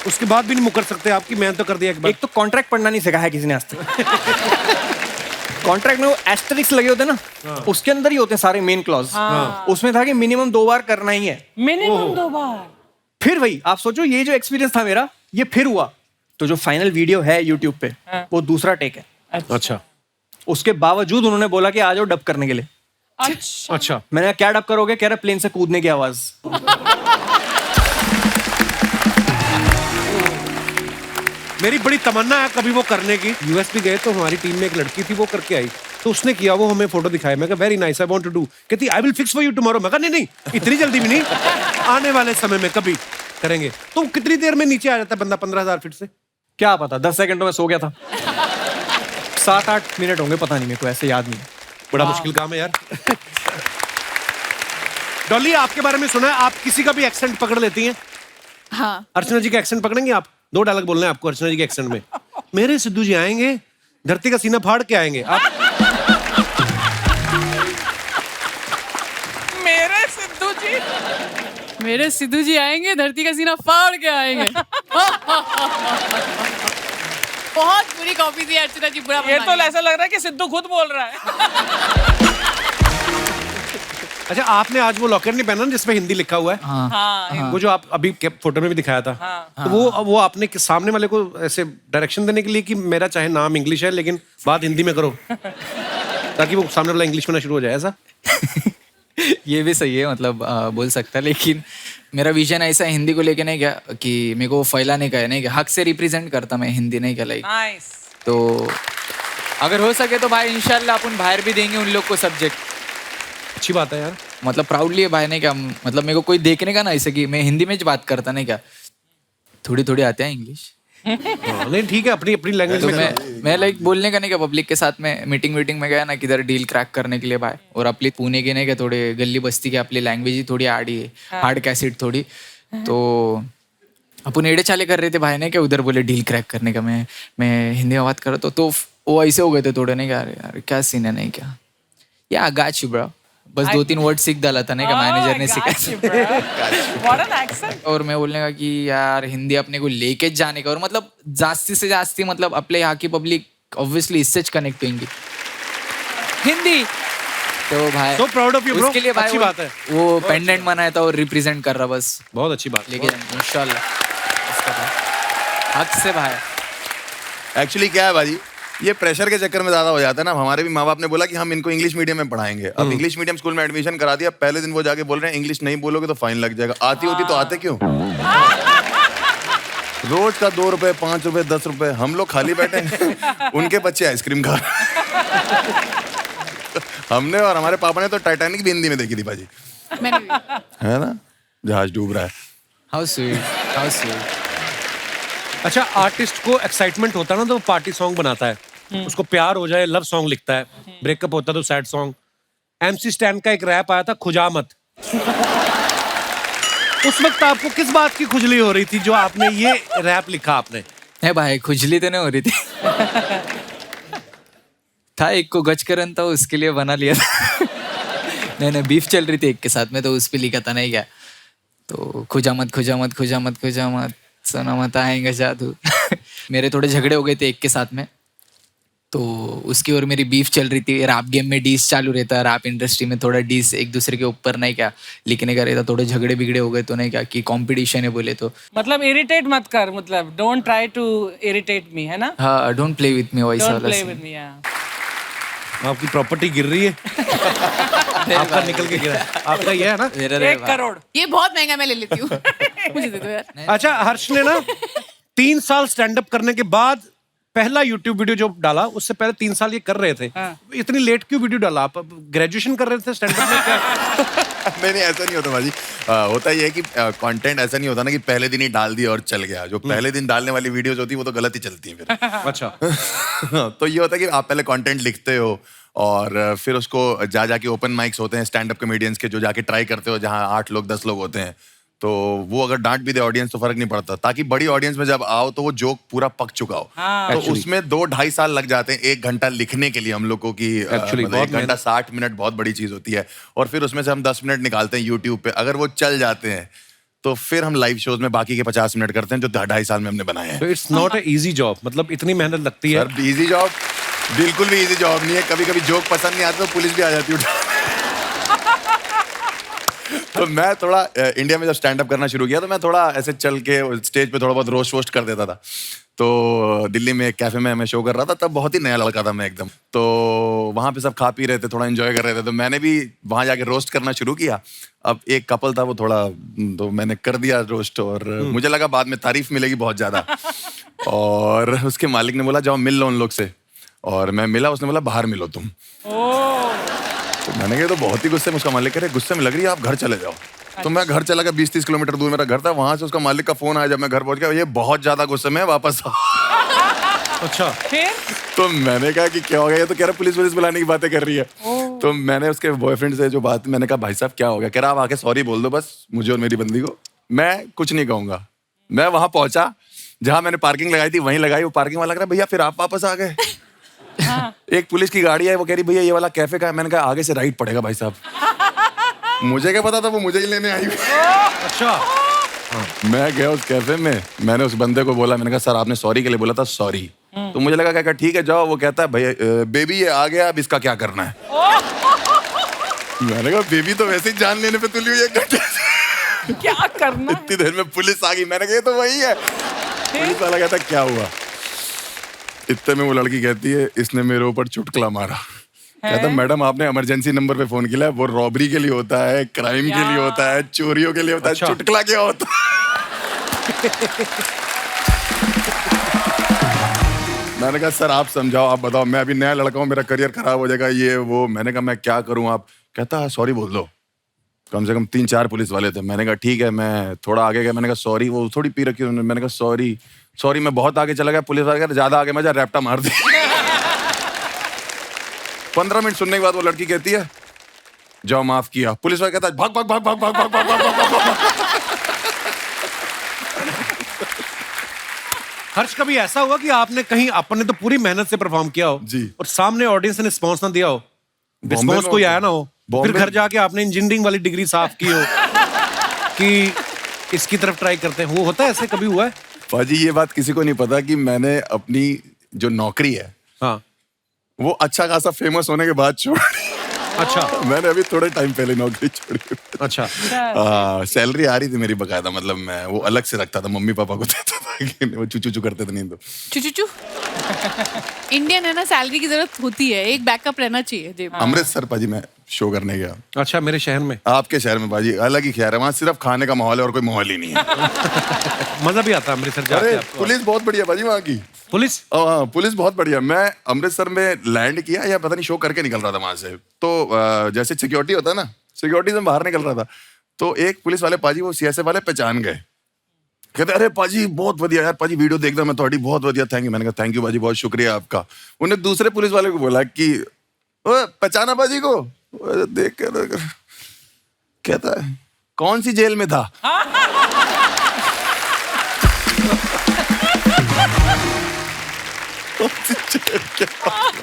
[SPEAKER 1] उसके बाद भी नहीं मुकर सकते आपकी, मैं तो कर दिया एक बार।
[SPEAKER 2] एक तो कॉन्ट्रैक्ट पढ़ना नहीं सिखाया किसी ने आज तक। कॉन्ट्रैक्ट में वो एस्टेरिक्स लगे होते हैं ना, उसके अंदर ही होते हैं सारे मेन क्लॉज। उसमें था कि मिनिमम 2 बार करना ही है।
[SPEAKER 3] मिनिमम 2 बार।
[SPEAKER 2] फिर वही आप सोचो, ये जो एक्सपीरियंस था मेरा, ये फिर हुआ। तो जो फाइनल वीडियो है यूट्यूब पे, वो दूसरा टेक है।
[SPEAKER 1] अच्छा।
[SPEAKER 2] उसके बावजूद उन्होंने बोला कि आ जाओ डब करने के लिए।
[SPEAKER 1] अच्छा।
[SPEAKER 2] मैंने कहा क्या डब करोगे? कह रहा प्लेन से कूदने की आवाज।
[SPEAKER 1] मेरी बड़ी तमन्ना है कभी वो करने की। यूएस भी गए तो हमारी टीम में एक लड़की थी, वो करके आई, तो उसने किया, वो हमें फोटो दिखाया। मैं कहा very nice, I want to do. कहती I will fix for you tomorrow. मैं कहा नहीं, इतनी जल्दी भी नहीं, आने वाले समय में कभी करेंगे। तो कितनी देर में नीचे आ जाता है बंदा 15,000 फीट से?
[SPEAKER 2] क्या पता, 10 सेकंड में सो गया था। 7-8 मिनट होंगे, पता नहीं, मेरे को ऐसे याद नहीं।
[SPEAKER 1] बड़ा मुश्किल काम है यार। डॉली, आपके बारे में सुना है आप किसी का भी एक्सेंट पकड़ लेती हैं?
[SPEAKER 5] हाँ।
[SPEAKER 1] अर्चना जी का एक्सेंट पकड़ेंगे आप? 2 डायलॉग बोलना है आपको अर्चना जी के एक्सेंट में। मेरे सिद्धू जी आएंगे, धरती का सीना फाड़ के आएंगे। आप
[SPEAKER 5] मेरे सिद्धू जी आएंगे, धरती का सीना फाड़ के आएंगे। बहुत बुरी कॉपी थी अर्चना जी, बुरा
[SPEAKER 3] ये तो ऐसा लग रहा है कि सिद्धू खुद बोल रहा है।
[SPEAKER 1] अच्छा, आपने आज वो लॉकर नहीं पहना जिसमें हिंदी लिखा हुआ है?
[SPEAKER 3] हाँ।
[SPEAKER 1] वो जो आप अभी फोटो में भी दिखाया था। तो वो आपने सामने वाले को ऐसे डायरेक्शन देने के लिए कि मेरा चाहे नाम इंग्लिश है लेकिन बात हिंदी में करो, ताकि वो सामने वाला इंग्लिश में ना शुरू हो जाए, ऐसा?
[SPEAKER 8] ये भी सही है, मतलब बोल सकता है, लेकिन मेरा विजन ऐसा हिंदी को लेके नहीं क्या कि मेरे को फैलाने का है, नहीं क्या हक से रिप्रेजेंट करता मैं हिंदी, नहीं क्या लाइक। तो अगर हो सके तो भाई इंशाल्लाह अपन बाहर भी देंगे उन लोग को सब्जेक्ट।
[SPEAKER 1] अच्छी बात है यार,
[SPEAKER 8] मतलब प्राउडली है भाई, नहीं क्या, मतलब मेरे को कोई देखने का ना ऐसे कि मैं हिंदी में बात करता, नहीं क्या, थोड़ी थोड़ी आते हैं इंग्लिश।
[SPEAKER 1] नहीं ठीक है, अपनी अपनी लैंग्वेज
[SPEAKER 8] तो
[SPEAKER 1] में
[SPEAKER 8] मैं लाइक बोलने का नहीं क्या, पब्लिक के साथ में मीटिंग में गया ना किधर डील क्रैक करने के लिए भाई, और अपनी पुणे के नहीं क्या थोड़े गली बस्ती के अपनी लैंग्वेज ही थोड़ी आड़ी है, हार्ड कैसेट थोड़ी, तो अपन एड़े चाले कर रहे थे भाई ने क्या, उधर बोले डील क्रैक करने का, मैं हिंदी में बात कर रहा तो वो ऐसे हो गए थे थोड़े, नहीं क्या, यार क्या सीन है, नहीं क्या, या गाच ब्रो, बस 2-3 वर्ड सीख डाला था, नहीं क्या, मैनेजर ने सिखाया। और मैं बोलने का कि यार हिंदी अपने को लेके जाने का, और मतलब जास्ती से जास्ती मतलब अपने यहाँ की पब्लिक ऑब्वियसली इससे कनेक्ट होंगी हिंदी, तो भाई
[SPEAKER 1] So proud of you, bro.
[SPEAKER 8] उसके लिए भाई
[SPEAKER 1] अच्छी बात है,
[SPEAKER 8] वो पेंडेंट बनाया था और रिप्रेजेंट कर रहा, बस
[SPEAKER 1] बहुत अच्छी बात
[SPEAKER 8] लेके जाएंगे इंशाल्लाह हक से भाई।
[SPEAKER 4] एक्चुअली क्या है भाई, ये प्रेशर के चक्कर में ज्यादा हो जाता है ना। हमारे भी माँ बाप ने बोला कि हम इनको इंग्लिश मीडियम में पढ़ाएंगे, अब इंग्लिश मीडियम स्कूल में एडमिशन करा दिया, पहले दिन वो जाके बोल रहे हैं इंग्लिश नहीं बोलोगे तो फाइन लग जाएगा। आती होती तो आते क्यों? रोज का 2 रुपए 5 रुपए 10 रुपए, हम लोग खाली बैठे हैं, उनके बच्चे आइसक्रीम खा हमने और हमारे पापा ने तो टाइटैनिक भी हिंदी में देखी थी भाजी,
[SPEAKER 5] मैंने भी।
[SPEAKER 4] है ना, जहाज डूब रहा है।
[SPEAKER 8] How sweet, how sweet.
[SPEAKER 1] अच्छा, आर्टिस्ट को एक्साइटमेंट होता है ना तो वो पार्टी सॉन्ग बनाता है, उसको प्यार हो जाए लव सॉन्ग लिखता है, ब्रेकअप होता है तो सैड सॉन्ग। MC स्टैन का एक रैप आया था, खुजा मत। उस वक्त आपको किस बात की खुजली हो रही थी जो आपने ये रैप लिखा? आपने
[SPEAKER 8] है भाई, खुजली तो नहीं हो रही थी था, एक को गज करन था उसके लिए बना लिया था। नहीं बीफ चल रही थी एक के साथ में, तो उस पे लिखा था नहीं क्या, तो खुजा मत खुजा मत खुजा मत खुजा मत सोना मत आएगा जादू। मेरे थोड़े झगड़े हो गए थे एक के साथ में, तो उसकी और मेरी बीफ चल रही थी। रैप गेम में डीस चालू रहता है, रैप इंडस्ट्री में थोड़ा डीस एक दूसरे के ऊपर नहीं क्या लिखने का रहता, थोड़े झगड़े बिगड़े हो गए तो नहीं क्या कि कंपटीशन है बोले तो।
[SPEAKER 3] मतलब इरिटेट मत कर, मतलब don't try to irritate me, है ना?
[SPEAKER 8] हाँ, डोंट प्ले विथ मी वैसा
[SPEAKER 3] डोंट
[SPEAKER 8] वाला
[SPEAKER 3] प्ले
[SPEAKER 8] scene।
[SPEAKER 3] With me.
[SPEAKER 1] आपकी प्रॉपर्टी गिर रही है। आपका निकल के गिरा है। आपका ये है ना?
[SPEAKER 8] मेरा
[SPEAKER 3] 1 करोड़।
[SPEAKER 5] ये बहुत महंगा, मैं ले लेती हूँ। मुझे दे दो यार।
[SPEAKER 1] अच्छा, हर्ष ने ना 3 साल स्टैंड अप करने के बाद पहला यूट्यूब वीडियो जो डाला, उससे पहले 3 साल ये कर रहे थे। इतनी लेट क्यों वीडियो डाला? आप ग्रेजुएशन कर रहे थे स्टैंड अप में क्या?
[SPEAKER 4] नहीं ऐसा नहीं होता भाजी। होता ये है कि कंटेंट ऐसा नहीं होता ना कि पहले दिन ही डाल दिया और चल गया। जो पहले दिन डालने वाली वीडियोस होती है वो तो गलत ही चलती है फिर।
[SPEAKER 1] अच्छा।
[SPEAKER 4] तो ये होता है कि आप पहले कंटेंट लिखते हो और फिर उसको जाके ओपन माइक्स होते हैं स्टैंड अप कॉमेडियंस के, जो जाके ट्राई करते हो, जहाँ 8 लोग 10 लोग होते हैं, तो वो अगर डांट भी दे ऑडियंस तो फर्क नहीं पड़ता, ताकि बड़ी ऑडियंस में जब आओ तो वो जोक पूरा पक चुका हो। तो उसमें 2-2.5 साल लग जाते हैं 1 घंटा लिखने के लिए हम लोग को कि मतलब 1 घंटा 60 मिनट बहुत बड़ी चीज होती है, और फिर उसमें से हम 10 मिनट निकालते हैं यूट्यूब पे। अगर वो चल जाते हैं तो फिर हम लाइव शोज में बाकी के 50 मिनट करते हैं जो 2.5 साल में हमने बनाए हैं।
[SPEAKER 1] It's not a easy job, मतलब इतनी मेहनत लगती है।
[SPEAKER 4] सर इजी जॉब बिल्कुल भी इजी जॉब नहीं है। कभी कभी जोक पसंद नहीं आता तो पुलिस भी आ जाती है। तो मैं थोड़ा इंडिया में जब स्टैंड अप करना शुरू किया तो मैं थोड़ा ऐसे चल के स्टेज पे थोड़ा बहुत रोस्ट वोस्ट कर देता था। तो दिल्ली में एक कैफे में मैं शो कर रहा था, तब बहुत ही नया लड़का था मैं एकदम। तो वहाँ पे सब खा पी रहे थे, थोड़ा एंजॉय कर रहे थे, तो मैंने भी वहाँ जाके रोस्ट करना शुरू किया। अब एक कपल था, वो थोड़ा, तो मैंने कर दिया रोस्ट, और मुझे लगा बाद में तारीफ मिलेगी बहुत ज्यादा। और उसके मालिक ने बोला जाओ मिल लो उन लोग से, और मैं मिला, उसने बोला बाहर मिलो तुम। तो मैंने कहा तो बहुत ही गुस्से में। उसका मालिक कह रहे गुस्से में लग रही है, आप घर चले जाओ। तो मैं घर चला गया, 20-30 किलोमीटर दूर मेरा घर था। वहां से उसका मालिक का फोन आया जब मैं घर पहुंच गया, ये बहुत ज्यादा गुस्से में वापस आओ।
[SPEAKER 1] अच्छा,
[SPEAKER 3] फिर
[SPEAKER 4] तो मैंने कहा कि क्या हो गया? ये तो कह रहा पुलिस बुलाने की बातें कर रही है। तो मैंने उसके बॉयफ्रेंड से जो बात, मैंने कहा भाई साहब क्या हो गया? कह रहा आप आके सॉरी बोल दो बस मुझे और मेरी बंदी को, मैं कुछ नहीं कहूंगा। मैं वहां पहुंचा जहां मैंने पार्किंग लगाई थी, वहीं लगाई। वो पार्किंग वाला कह रहा भैया फिर आप वापस आ गए। एक पुलिस की गाड़ी है, वो कह रही भैया ये वाला कैफे का है। मैंने कहा आगे से राइट पड़ेगा भाई साहब। मुझे क्या पता था वो मुझे ही लेने आई।
[SPEAKER 1] अच्छा।
[SPEAKER 4] मैं गया उस कैफे में, मैंने उस बंदे को बोला, मैंने कहा सर आपने सॉरी के लिए बोला था, सॉरी। तो मुझे लगा क्या ठीक है जाओ। वो कहता है भैया बेबी ये आ गया, अब इसका क्या करना है? मैंने कहा बेबी तो वैसे ही जान लेने पे तुली हुई है, 1 घंटे से
[SPEAKER 3] क्या करना?
[SPEAKER 4] इतनी देर में पुलिस आ गई। मैंने कहा ये तो वही है। पुलिस वाला कहता क्या हुआ? इतने में वो लड़की कहती है इसने मेरे ऊपर चुटकुला मारा। कहता मैडम आपने इमरजेंसी नंबर पे फोन किया है, वो रॉबरी के लिए होता है, क्राइम के लिए होता है, चोरियों के लिए होता है।
[SPEAKER 1] अच्छा।
[SPEAKER 4] चुटकुला क्या होता है? मैंने कहा सर आप समझाओ, आप बताओ, मैं अभी नया लड़का हूँ, मेरा करियर खराब हो जाएगा ये वो। मैंने कहा मैं क्या करूँ? आप कहता सॉरी बोल दो। कम से कम 3-4 पुलिस वाले थे। मैंने कहा ठीक है। मैं थोड़ा आगे गया, मैंने कहा सॉरी। वो थोड़ी पी रखी उन्होंने। मैंने कहा सॉरी। मैं बहुत आगे चला गया। पुलिस वाले कहते ज्यादा आगे मजा, रैप्टा मार दी। 15 मिनट सुनने के बाद वो लड़की कहती है जाओ माफ किया। पुलिस वाला कहता है भाग भाग भाग भाग भाग भाग भाग भाग भाग भाग।
[SPEAKER 1] हर्ष कभी ऐसा हुआ कि आपने कहीं, आपने तो पूरी मेहनत से परफॉर्म किया हो
[SPEAKER 4] जी,
[SPEAKER 1] और सामने ऑडियंस ने रिस्पॉन्स ना दिया हो,
[SPEAKER 4] बॉम्बे
[SPEAKER 1] रिस्पॉन्स कोई आया ना हो, फिर घर जाके आपने इंजीनियरिंग वाली डिग्री साफ की हो कि इसकी तरफ ट्राई करते हैं? वो होता है, ऐसे कभी हुआ है?
[SPEAKER 4] पाजी ये बात किसी को नहीं पता कि मैंने अपनी जो नौकरी है,
[SPEAKER 1] हाँ,
[SPEAKER 4] वो अच्छा खासा फेमस होने के बाद छोड़।
[SPEAKER 1] अच्छा,
[SPEAKER 4] मैंने अभी थोड़े टाइम पहले नौकरी छोड़ी।
[SPEAKER 1] अच्छा।
[SPEAKER 4] सैलरी आ रही थी मेरी बकायदा, मतलब मैं वो अलग से रखता था, मम्मी पापा को देता था कि वो चू करते थे। नहीं तो
[SPEAKER 5] चू इंडियन है ना, सैलरी की जरूरत होती है, एक बैकअप रहना चाहिए जेब में।
[SPEAKER 4] अमृतसर पाजी मैं शो करने गया।
[SPEAKER 1] अच्छा, मेरे शहर में?
[SPEAKER 4] आपके शहर में पाजी अलग ही खैर है, वहाँ सिर्फ खाने का माहौल है और कोई माहौल ही नहीं है।
[SPEAKER 1] मजा भी आता है अमृतसर जाके?
[SPEAKER 4] अरे
[SPEAKER 1] आपको?
[SPEAKER 4] पुलिस बहुत बढ़िया पाजी वहाँ की।
[SPEAKER 1] पुलिस?
[SPEAKER 4] हाँ, पुलिस बहुत बढ़िया। मैं अमृतसर में लैंड किया या पता नहीं शो करके निकल रहा था वहां से, तो जैसे सिक्योरिटी होता है ना, सिक्योरिटी से बाहर निकल रहा था, तो एक पुलिस वाले पाजी वो सीएसएफ वाले पहचान गए। कहते अरे पाजी बहुत बढ़िया यार, पाजी वीडियो देखता मैं थोड़ी, बहुत बढ़िया, थैंक यू। मैंने कहा थैंक यू पाजी, बहुत शुक्रिया आपका। उन्हें दूसरे पुलिस वाले को बोला कि पहचाना पाजी को? देख कर कहता है कौन सी जेल में था?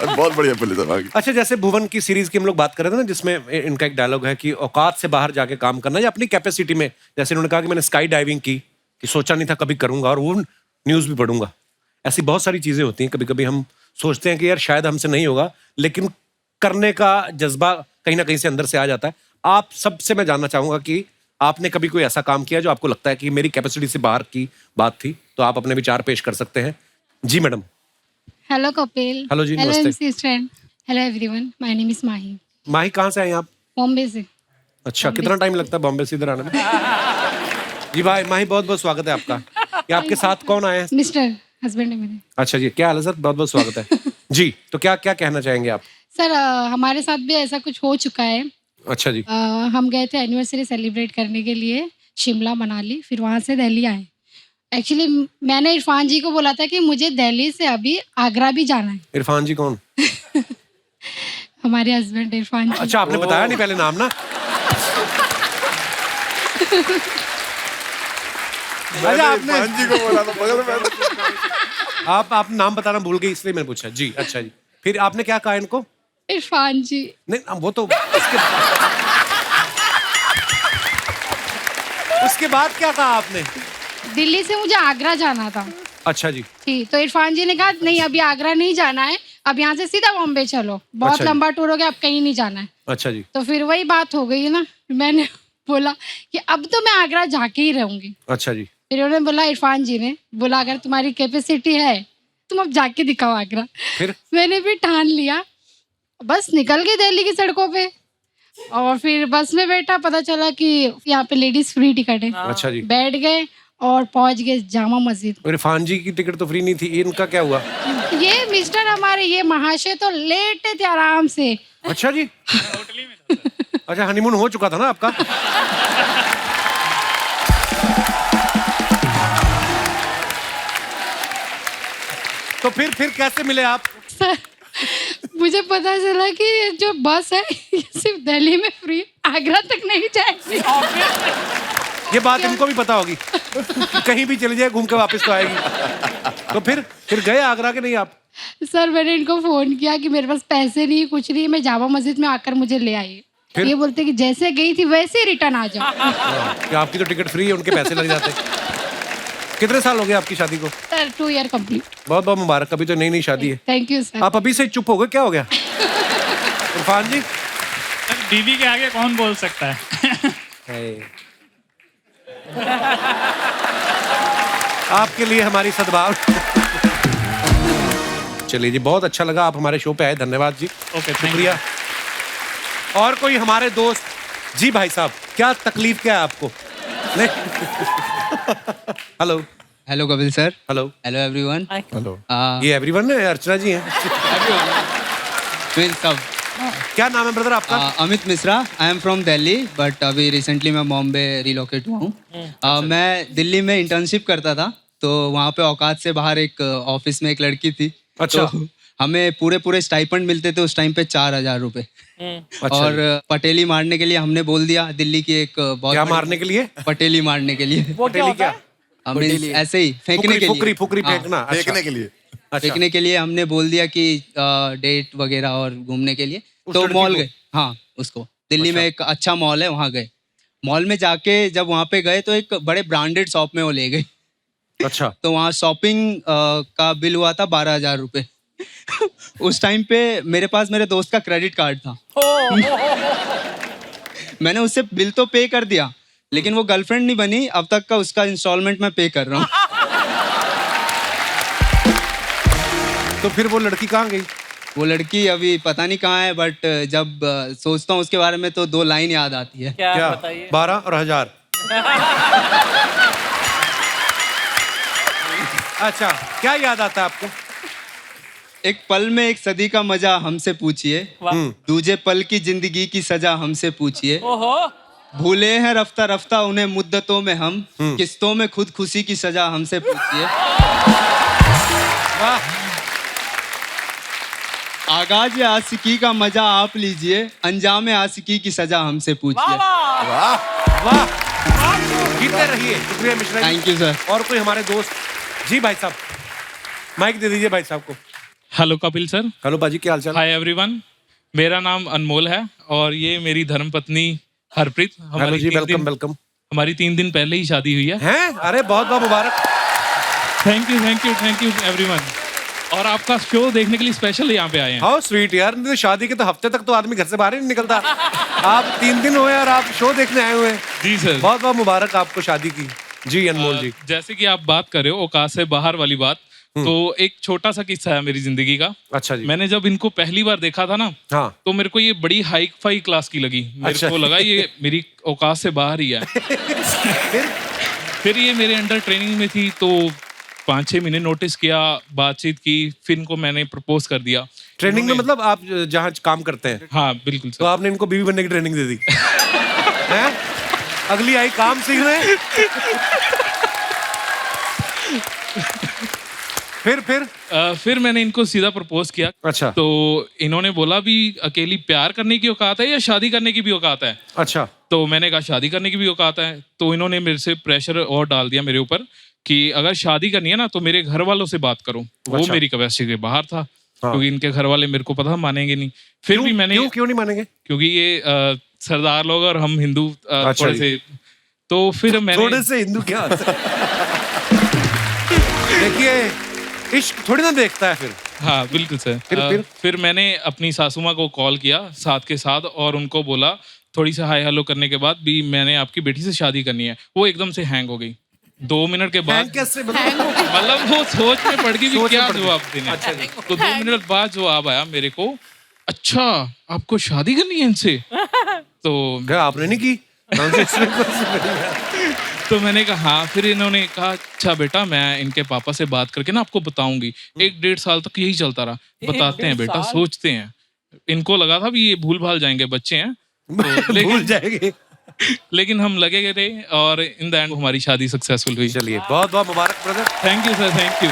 [SPEAKER 4] बहुत बढ़िया पुलिस है।
[SPEAKER 1] अच्छा, जैसे भुवन की सीरीज की हम लोग बात कर रहे थे ना, जिसमें इनका एक डायलॉग है कि औकात से बाहर जाके काम करना या अपनी कैपेसिटी में, जैसे इन्होंने कहा कि मैंने स्काई डाइविंग की, कि सोचा नहीं था कभी करूंगा और वो न्यूज भी पढ़ूंगा। ऐसी बहुत सारी चीजें होती हैं, कभी कभी हम सोचते हैं कि यार शायद हमसे नहीं होगा, लेकिन करने का जज्बा कहीं ना कहीं से अंदर से आ जाता है। आप सबसे मैं जानना चाहूंगा कि आपने कभी कोई ऐसा काम किया जो आपको लगता है कि मेरी कैपेसिटी से बाहर की बात थी, तो आप अपने विचार पेश कर सकते हैं। जी मैडम।
[SPEAKER 11] हेलो कपिल।
[SPEAKER 1] हेलो जी,
[SPEAKER 11] हेलो
[SPEAKER 1] नमस्ते।
[SPEAKER 11] MC Stan. Hello everyone, my name is Mahi.
[SPEAKER 1] Mahi, कहाँ से आए आप?
[SPEAKER 11] बॉम्बे से।
[SPEAKER 1] अच्छा, कितना टाइम लगता है बॉम्बे से इधर आने में? जी भाई, माही बहुत बहुत स्वागत है आपका। ये आपके साथ कौन आए हैं?
[SPEAKER 11] मिस्टर हस्बैंड है मेरे।
[SPEAKER 1] अच्छा जी, क्या हाल है सर? बहुत बहुत स्वागत है जी। तो क्या क्या कहना चाहेंगे आप?
[SPEAKER 11] सर हमारे साथ भी ऐसा कुछ हो चुका है।
[SPEAKER 1] अच्छा जी।
[SPEAKER 11] हम गए थे एनिवर्सरी सेलिब्रेट करने के लिए शिमला मनाली, फिर वहाँ से दिल्ली आए। एक्चुअली मैंने इरफान जी को बोला था कि मुझे दिल्ली से अभी आगरा भी जाना है।
[SPEAKER 1] इरफान जी कौन?
[SPEAKER 11] हमारे हस्बैंड इरफान जी।
[SPEAKER 1] अच्छा, आपने बताया नहीं पहले नाम ना। अच्छा, आपने
[SPEAKER 4] जी को बोला था बगल में।
[SPEAKER 1] आप नाम बताना भूल गई इसलिए मैंने पूछा जी। अच्छा जी, फिर आपने क्या कहा इनको?
[SPEAKER 11] इरफान जी।
[SPEAKER 1] नहीं, वो तो उसके बाद क्या कहा आपने?
[SPEAKER 11] दिल्ली से मुझे आगरा जाना था।
[SPEAKER 1] अच्छा जी।
[SPEAKER 11] ठीक, तो इरफान जी ने कहा नहीं अभी आगरा नहीं जाना है, अब यहाँ से सीधा बॉम्बे चलो, बहुत
[SPEAKER 1] अच्छा जी।
[SPEAKER 11] लंबा टूर हो गया, अब कहीं नहीं जाना है।
[SPEAKER 1] अच्छा जी।
[SPEAKER 11] तो फिर वही बात हो गई ना, मैंने बोला कि अब तो मैं आगरा जाके ही रहूंगी।
[SPEAKER 1] अच्छा जी।
[SPEAKER 11] फिर उन्होंने बोला, इरफान जी ने बोला अगर तुम्हारी कैपेसिटी है तुम अब जाके दिखाओ आगरा।
[SPEAKER 1] फिर
[SPEAKER 11] मैंने भी ठान लिया, बस निकल गई दिल्ली की सड़कों पे और फिर बस में बैठा, पता चला कि यहाँ पे लेडीज फ्री टिकट है।
[SPEAKER 1] अच्छा जी।
[SPEAKER 11] बैठ गए और पहुंच गए जामा मस्जिद।
[SPEAKER 1] इरफान जी की टिकट तो फ्री नहीं थी, इनका क्या हुआ?
[SPEAKER 11] ये मिस्टर हमारे ये महाशय तो लेटे थे आराम से।
[SPEAKER 1] अच्छा जी। अच्छा, हनीमून हो चुका था ना आपका? तो फिर कैसे मिले आप?
[SPEAKER 11] सर मुझे पता चला कि जो बस है ये सिर्फ दिल्ली में फ्री, आगरा तक नहीं जाएगी।
[SPEAKER 1] ये बात इनको भी पता होगी कि कहीं भी चली जाए घूम के वापस तो आएगी। तो फिर गए आगरा के नहीं आप?
[SPEAKER 11] सर मैंने इनको फोन किया कि मेरे पास पैसे नहीं, कुछ नहीं, मैं जामा मस्जिद में आकर मुझे ले आई। ये बोलते कि जैसे गई थी वैसे ही रिटर्न आ जाओ।
[SPEAKER 1] कि आपकी तो टिकट फ्री है, उनके पैसे लग जाते। कितने साल हो गए आपकी शादी को?
[SPEAKER 11] Sir 2 year complete.
[SPEAKER 1] बहुत बहुत मुबारक, अभी तो नई नई शादी है।
[SPEAKER 11] Thank you sir.
[SPEAKER 1] आप अभी से चुप हो गए, क्या हो गया? इरफान जी,
[SPEAKER 3] सर बीवी के आगे कौन बोल सकता है?
[SPEAKER 1] आपके लिए हमारी सद्भाव। चलिए जी, बहुत अच्छा लगा आप हमारे शो पे आए, धन्यवाद जी।
[SPEAKER 3] ओके,
[SPEAKER 1] शुक्रिया। और कोई हमारे दोस्त? जी भाई साहब, क्या तकलीफ क्या है आपको? नहीं। Hello.
[SPEAKER 12] Hello Kapil sir.
[SPEAKER 1] Hello.
[SPEAKER 12] Hello everyone.
[SPEAKER 1] Hello. ये एवरीवन है, अर्चना जी हैं।
[SPEAKER 12] सब।
[SPEAKER 1] क्या नाम है ब्रदर आपका?
[SPEAKER 12] Amit Mishra. I am from Delhi but अभी रिसेंटली मैं बॉम्बे रिलोकेट हुआ हूँ। मैं दिल्ली में इंटर्नशिप करता था, तो वहाँ पे औकात से बाहर एक ऑफिस में एक लड़की थी।
[SPEAKER 1] अच्छा।
[SPEAKER 12] तो हमें पूरे स्टाइपेंड मिलते थे उस टाइम पे 4000 रुपए।
[SPEAKER 1] अच्छा।
[SPEAKER 12] और पटेली मारने के लिए हमने बोल दिया, दिल्ली की एक बहुत
[SPEAKER 1] क्या
[SPEAKER 12] बड़ी-
[SPEAKER 1] मारने के लिए?
[SPEAKER 12] पटेली मारने के लिए।
[SPEAKER 3] वो क्या होता है?
[SPEAKER 12] Means ऐसे ही फेंकने के लिए।
[SPEAKER 1] फुकरी
[SPEAKER 12] हाँ,
[SPEAKER 1] फेंकना। अच्छा।
[SPEAKER 4] देखने के लिए।
[SPEAKER 1] अच्छा।
[SPEAKER 12] फेंकने के लिए हमने बोल दिया कि डेट वगैरह और घूमने के लिए।
[SPEAKER 1] उस
[SPEAKER 12] तो
[SPEAKER 1] लड़की
[SPEAKER 12] मॉल
[SPEAKER 1] को?
[SPEAKER 12] गए। हाँ, उसको दिल्ली में एक अच्छा मॉल है, वहाँ गए। मॉल में जाके जब वहाँ पे गए तो एक बड़े ब्रांडेड शॉप में वो ले गई।
[SPEAKER 1] अच्छा।
[SPEAKER 12] तो वहाँ शॉपिंग का बिल हुआ था 12,000 रुपए। उस टाइम पे मेरे पास मेरे दोस्त का क्रेडिट कार्ड था। मैंने उससे बिल तो पे कर दिया, लेकिन वो गर्लफ्रेंड नहीं बनी, अब तक का उसका इंस्टॉलमेंट मैं पे कर रहा हूँ।
[SPEAKER 1] तो फिर वो लड़की कहाँ गई?
[SPEAKER 12] वो लड़की अभी पता नहीं कहाँ है, बट जब सोचता हूँ उसके बारे में तो 2 लाइन याद आती है।
[SPEAKER 3] क्या बताइए?
[SPEAKER 1] 12 और 1000। अच्छा, क्या याद आता है आपको?
[SPEAKER 12] एक पल में एक सदी का मजा हमसे पूछिए, दूजे पल की जिंदगी की सजा हमसे पूछिए।
[SPEAKER 3] ओहो।
[SPEAKER 12] भूले हैं रफ्ता रफ्ता उन्हें मुद्दतों में हम, किस्तों में खुद खुशी की सजा हमसे पूछिए।
[SPEAKER 1] वाह।
[SPEAKER 12] आगाज आशिकी का मजा आप लीजिए, अंजाम आशिकी की सजा हमसे पूछिए।
[SPEAKER 1] वाह वाह, जीते रहिए। शुक्रिया Mishra ji.
[SPEAKER 12] Thank you sir.
[SPEAKER 1] और कोई हमारे दोस्त? जी भाई साहब, माइक दे दीजिए भाई साहब को।
[SPEAKER 3] Hello Kapil sir.
[SPEAKER 1] हेलो बाजी, क्या हाल चाल?
[SPEAKER 3] हाय एवरीवन, मेरा नाम अनमोल है और ये मेरी धर्मपत्नी हरप्रीत।
[SPEAKER 1] हेलो जी, वेलकम वेलकम।
[SPEAKER 3] हमारी 3 दिन पहले ही शादी हुई है।
[SPEAKER 1] हैं? अरे बहुत बहुत मुबारक।
[SPEAKER 3] Thank you everyone. और आपका शो देखने के लिए स्पेशल यहाँ पे आए हैं।
[SPEAKER 1] हाउ स्वीट यार, नहीं तो शादी के तो हफ्ते तक तो आदमी घर से बाहर ही नहीं निकलता। आप 3 दिन हुए और आप शो देखने आए हुए हैं।
[SPEAKER 3] जी सर,
[SPEAKER 1] बहुत बहुत मुबारक आपको शादी की। जी अनमोल जी।
[SPEAKER 3] जैसे कि आप बात कर रहे हो औकात से बाहर वाली बात, तो एक छोटा सा किस्सा है मेरी जिंदगी का।
[SPEAKER 1] अच्छा जी।
[SPEAKER 3] मैंने जब इनको पहली बार देखा था ना,
[SPEAKER 1] हाँ।
[SPEAKER 3] तो मेरे को ये बड़ी हाई फाई क्लास की लगी। मेरे को लगा ये मेरी औकात से बाहर ही है। फिर ये मेरे अंडर ट्रेनिंग में थी, तो 5-6 महीने नोटिस किया, बातचीत की, फिर इनको मैंने प्रपोज कर दिया।
[SPEAKER 1] ट्रेनिंग में मतलब आप जहाँ काम करते हैं?
[SPEAKER 3] हाँ बिल्कुल सर।
[SPEAKER 1] तो आपने इनको बीवी बनने की ट्रेनिंग दे दी? हैं? अगली आई काम सीखने। फिर
[SPEAKER 3] मैंने इनको सीधा प्रपोज किया।
[SPEAKER 1] अच्छा।
[SPEAKER 3] तो इन्होंने बोला भी अकेली प्यार करने की औकात है या शादी करने की भी औकात है?
[SPEAKER 1] अच्छा।
[SPEAKER 3] तो मैंने कहा शादी करने की भी औकात है। तो इन्होंने मेरे से प्रेशर और डाल दिया मेरे ऊपर कि अगर शादी करनी है ना तो मेरे घर वालों से बात करो। वो मेरी कैपेसिटी के बाहर था।
[SPEAKER 1] हाँ।
[SPEAKER 3] क्योंकि इनके घर वाले मेरे को पता मानेंगे नहीं। फिर भी मैंने
[SPEAKER 1] क्यों नहीं मानेंगे?
[SPEAKER 3] क्योंकि ये सरदार लोग और हम हिंदू थोड़े से, तो फिर मैंने
[SPEAKER 1] थोड़े से हिंदू क्या होता है? देखिए, इश्क थोड़ी ना देखता है फिर।
[SPEAKER 3] हाँ बिल्कुल सर। फिर मैंने अपनी सासू माँ को कॉल किया साथ के साथ और उनको बोला, थोड़ी सी हाय हेलो करने के बाद भी मैंने आपकी बेटी से शादी करनी है। वो एकदम से हैंग हो गई 2 मिनट के बाद। मतलब वो सोच में पड़ गई कि क्या जवाब देना। तो 2 मिनट बाद जवाब आया मेरे को, अच्छा आपको शादी करनी है इनसे? तो
[SPEAKER 1] क्या आपने नहीं की?
[SPEAKER 3] तो मैंने कहा हाँ। फिर इन्होंने कहा अच्छा बेटा, मैं इनके पापा से बात करके ना आपको बताऊंगी। 1-1.5 साल तक यही चलता रहा। बताते हैं बेटा, सोचते हैं। इनको लगा था भी ये भूल भाल जाएंगे, बच्चे हैं तो
[SPEAKER 1] भूल जाएंगे।
[SPEAKER 3] लेकिन हम लगे थे और इन द एंड हमारी शादी सक्सेसफुल हुई।
[SPEAKER 1] चलिए बहुत बहुत मुबारक brother.
[SPEAKER 3] Thank you sir, thank you.